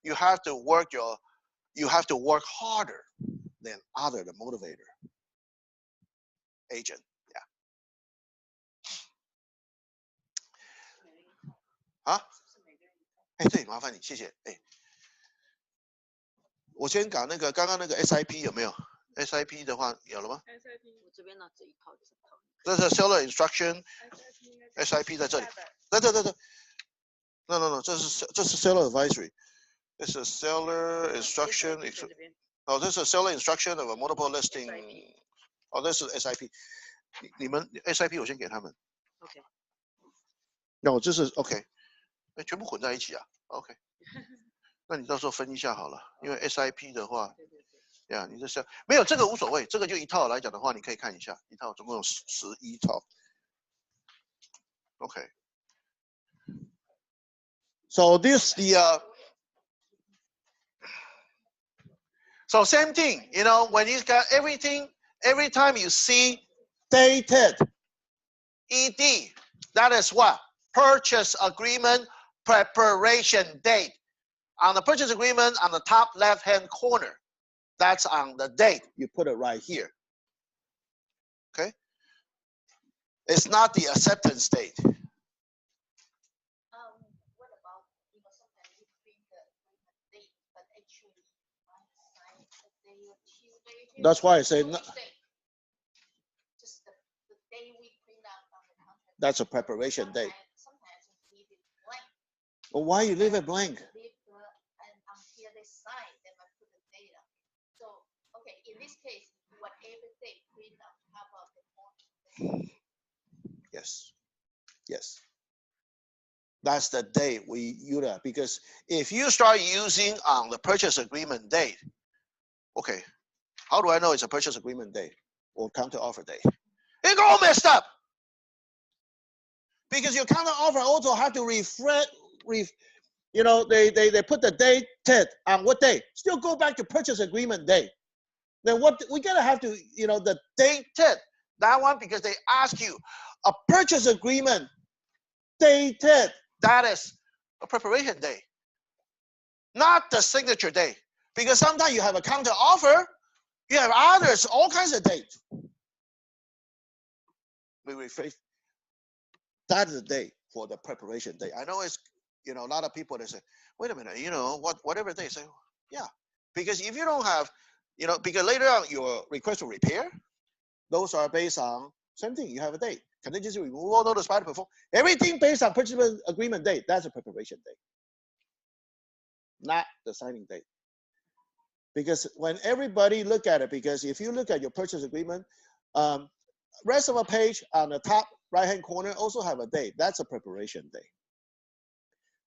A: you have to work harder than the motivator agent. Yeah. 啊？哎，对，麻烦你，谢谢。哎，我先搞那个刚刚那个 SIP 有没有 ？SIP 的话有了吗
D: ？SIP 我这边呢这一套整套。
A: 这是 seller instruction。SIP 在这里。对。No， 这是 seller advisory。这是 seller instruction。哦，这是 seller instruction of a multiple listing。哦，这是 SIP。你们 SIP 我先给他们。
D: OK。
A: 那我这是 OK。哎，全部混在一起啊 ？OK。那你到时候分一下好了，因为 SIP 的话，对呀，你这是没有这个无所谓，这个就一套来讲的话，你可以看一下，一套总共有11套。OK。So this so same thing, you know, when you got everything, every time you see dated, ED, that is what? Purchase agreement preparation date. On the purchase agreement, on the top left-hand corner, that's on the date. You put it right here. It's not the acceptance date.
D: What about, sometimes we print the agreement date, but actually I sign a day or 2 days.
A: That's why I say
D: Just the day we print out from the contract.
A: that's a preparation date.
D: Sometimes we leave it blank.
A: Well, why you leave it blank?
D: And until they sign, then I put the date on. So, okay, in this case, whatever they print on top of the form.
A: Yes. Yes. That's the date we use that, because if you start using on the purchase agreement date, okay, how do I know it's a purchase agreement date or counter offer date? It all messed up. Because your counter offer also have to refresh, they put the date on what day? Still go back to purchase agreement date. Then what we gotta have to, the date that one, because they ask you a purchase agreement dated. That is a preparation day, not the signature day. Because sometimes you have a counter offer, you have others, all kinds of dates. We rephrase. That is the day for the preparation day. I know it's, a lot of people, they say, wait a minute, whatever they say, yeah. Because if you don't have, because later on your request for repair, those are based on same thing. You have a date. Contingency removal, notice by the perform. Everything based on purchase agreement date. That's a preparation date, not the signing date. Because when everybody look at it, because if you look at your purchase agreement, rest of a page on the top right-hand corner also have a date. That's a preparation day.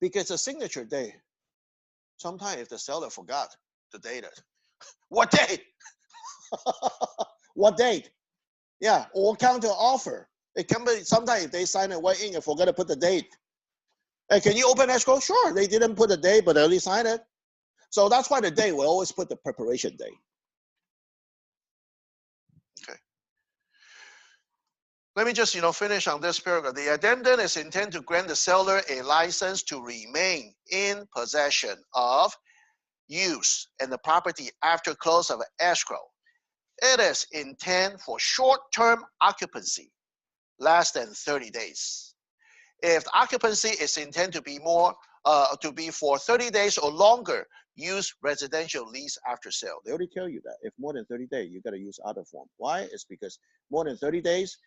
A: Because a signature day, sometimes if the seller forgot to date it, what date? What date? Yeah, or counter offer. It can be sometimes if they sign it way in and forgot to put the date. Hey, can you open escrow? Sure, they didn't put the date, but they only signed it. So that's why the date will always put the preparation day. Okay. Let me just finish on this paragraph. The addendum is intended to grant the seller a license to remain in possession of, use, and the property after close of escrow. It is intended for short-term occupancy, less than 30 days. If the occupancy is intended to be for 30 days or longer, use residential lease after sale. They already tell you that. If more than 30 days, you got to use other form. Why? It's because more than 30 days,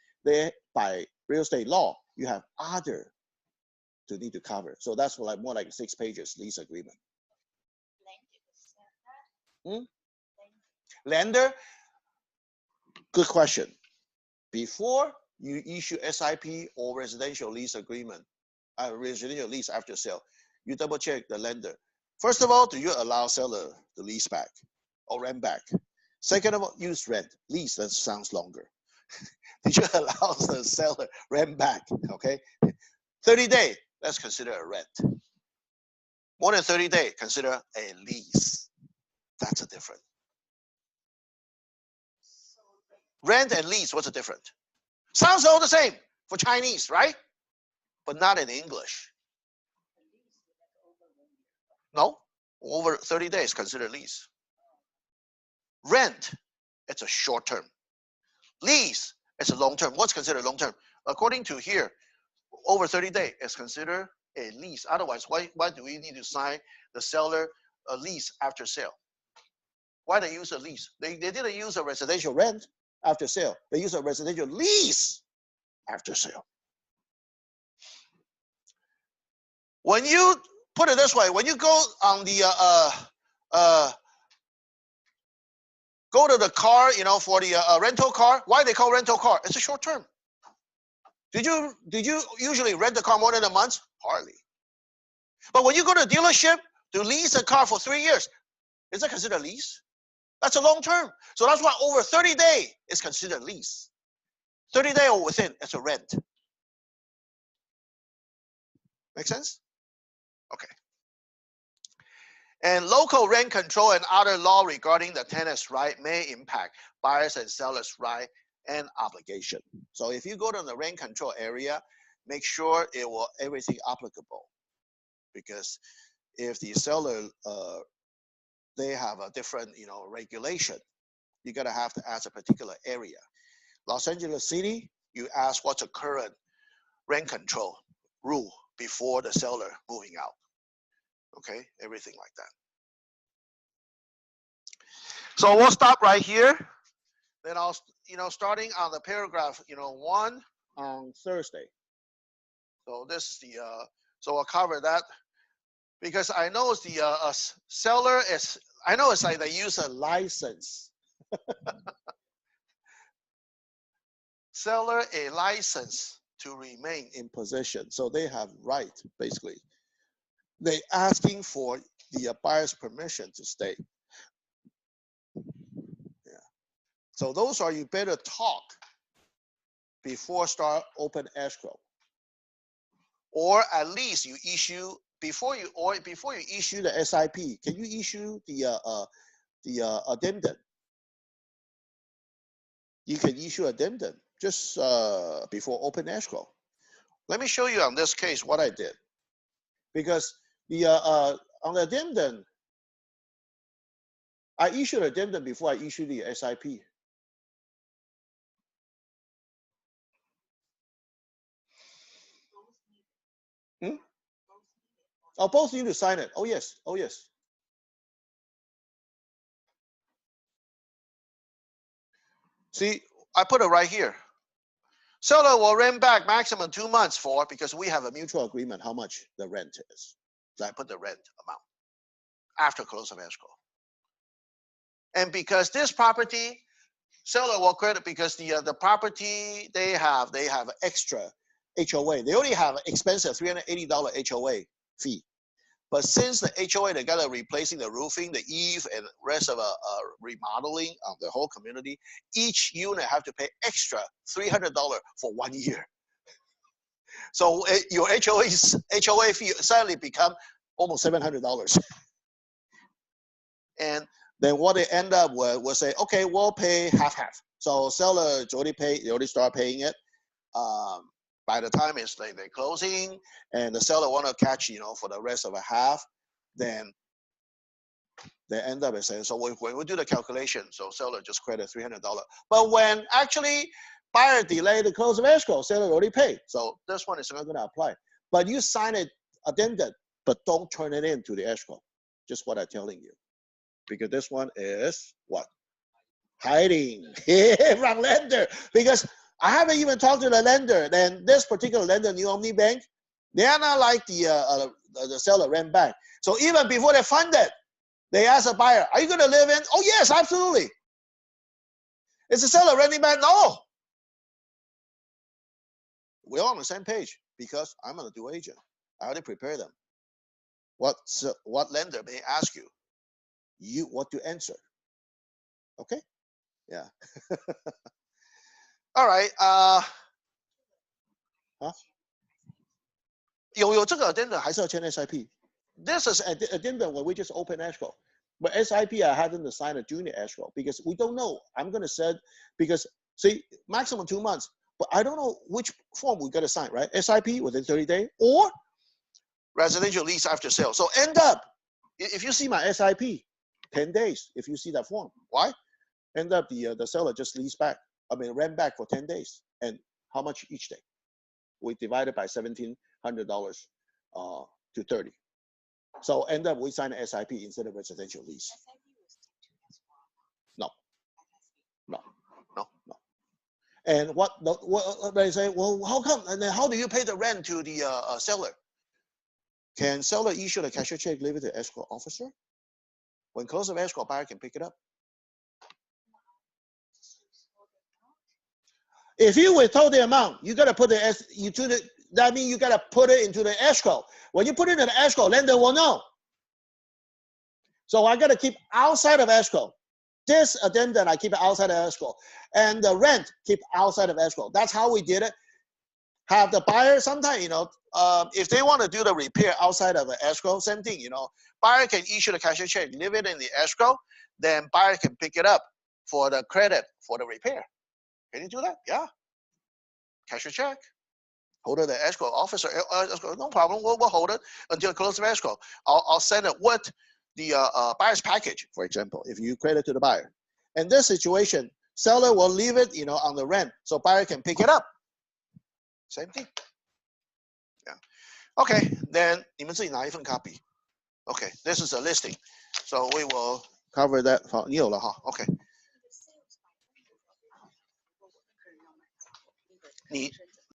A: by real estate law, you have other to need to cover. So that's more like 6 pages lease agreement. Lender, good question. Before you issue SIP or residential lease agreement, residential lease after sale, you double check the lender. First of all, do you allow seller to lease back or rent back? Second of all, use rent. Lease, that sounds longer. Did you allow the seller rent back? Okay. 30 days, let's consider a rent. More than 30 days, consider a lease. That's a difference. Rent and lease, what's the difference? Sounds all the same for Chinese, right? But not in English. No, over 30 days, consider lease. Rent, it's a short term. Lease, it's a long term. What's considered long term? According to here, over 30 days is considered a lease. Otherwise, why do we need to sign the seller a lease after sale? Why they use a lease? They didn't use a residential rent after sale. They use a residential lease after sale. When you put it this way, when you go on the go to the car, for the rental car, why they call rental car? It's a short term. Did you usually rent the car more than a month? Hardly. But when you go to a dealership to lease a car for 3 years, is that considered lease? That's a long term. So that's why over 30 days is considered lease. 30 days or within, it's a rent. Make sense? Okay. And local rent control and other law regarding the tenant's right may impact buyers and sellers' right and obligation. So if you go to the rent control area, make sure everything applicable. Because if the seller they have a different regulation, you gotta have to ask a particular area. Los Angeles City, you ask what's the current rent control rule before the seller moving out. Okay, everything like that. So we'll stop right here. Then I'll, starting on the paragraph, 1 on Thursday. So this is the, so I'll cover that because I know it's the seller is, I know it's like they use a license. Seller a license to remain in possession. So they have right, basically. They asking for the buyer's permission to stay. Yeah. So those are, you better talk before start open escrow. Or at least you issue, before you issue the SIP, can you issue the addendum? You can issue addendum just before open escrow. Let me show you on this case what I did. Because the on the addendum, I issued addendum before I issue the SIP. Hmm? Oh, both need to sign it. Oh yes. Oh yes. See, I put it right here. Seller will rent back maximum 2 months for, because we have a mutual agreement how much the rent is. So I put the rent amount after close of escrow. And because this property, seller will credit because the property they have extra HOA. They already have expensive $380 HOA fee. But since the HOA, they got to replacing the roofing, the eave, and rest of remodeling of the whole community, each unit have to pay extra $300 for 1 year. So your HOA fee suddenly become almost $700. And then what they end up with will say, okay, we'll pay half. So seller already paid, they already start paying it. By the time it's like they're closing and the seller want to catch, for the rest of a half, then they end up saying, so when we do the calculation, so seller just credit $300. But when actually buyer delay the close of escrow, seller already paid. So this one is not going to apply. But you sign it addendum, but don't turn it into the escrow. Just what I'm telling you. Because this one is what? Hiding from lender. Because I haven't even talked to the lender. Then this particular lender, New Omni Bank, they are not like the seller rent back. So even before they fund it, they ask the buyer, are you going to live in? Oh, yes, absolutely. Is the seller renting back? No. We're all on the same page because I'm a dual agent. I already prepared them. What lender may ask you? What to answer. Okay? Yeah. All right. 有这个 addendum 还是要签 SIP. This is addendum when we just open escrow. But SIP, I hadn't assigned a junior escrow because we don't know. I'm going to say, because see, maximum 2 months, but I don't know which form we got to sign, right? SIP within 30 days or residential lease after sale. So end up, if you see my SIP, 10 days, if you see that form. Why? End up the seller just rent back for 10 days. And how much each day? We divided by $1,700 to 30. So end up we sign an SIP instead of residential lease. No. And what they say, well, how come? And then how do you pay the rent to the seller? Can seller issue the cashier check, leave it to the escrow officer? When close of escrow, buyer can pick it up. If you withhold the amount, you gotta put that means you gotta put it into the escrow. When you put it in the escrow, lender will know. So I gotta keep outside of escrow. This addendum I keep it outside of escrow, and the rent keep outside of escrow. That's how we did it. Have the buyer sometimes, if they want to do the repair outside of the escrow, same thing, buyer can issue the cashier check, leave it in the escrow, then buyer can pick it up for the credit for the repair. Can you do that? Yeah. Cashier check. Hold it the escrow officer. No problem. We'll hold it until close of escrow. I'll send it with the buyer's package, for example, if you credit to the buyer. In this situation, seller will leave it, on the rent, so buyer can pick it up Same thing. Yeah. Okay, then 你们自己拿一份 copy. Okay, this is a listing. So we will cover that. 好，你有了哈。Okay. 你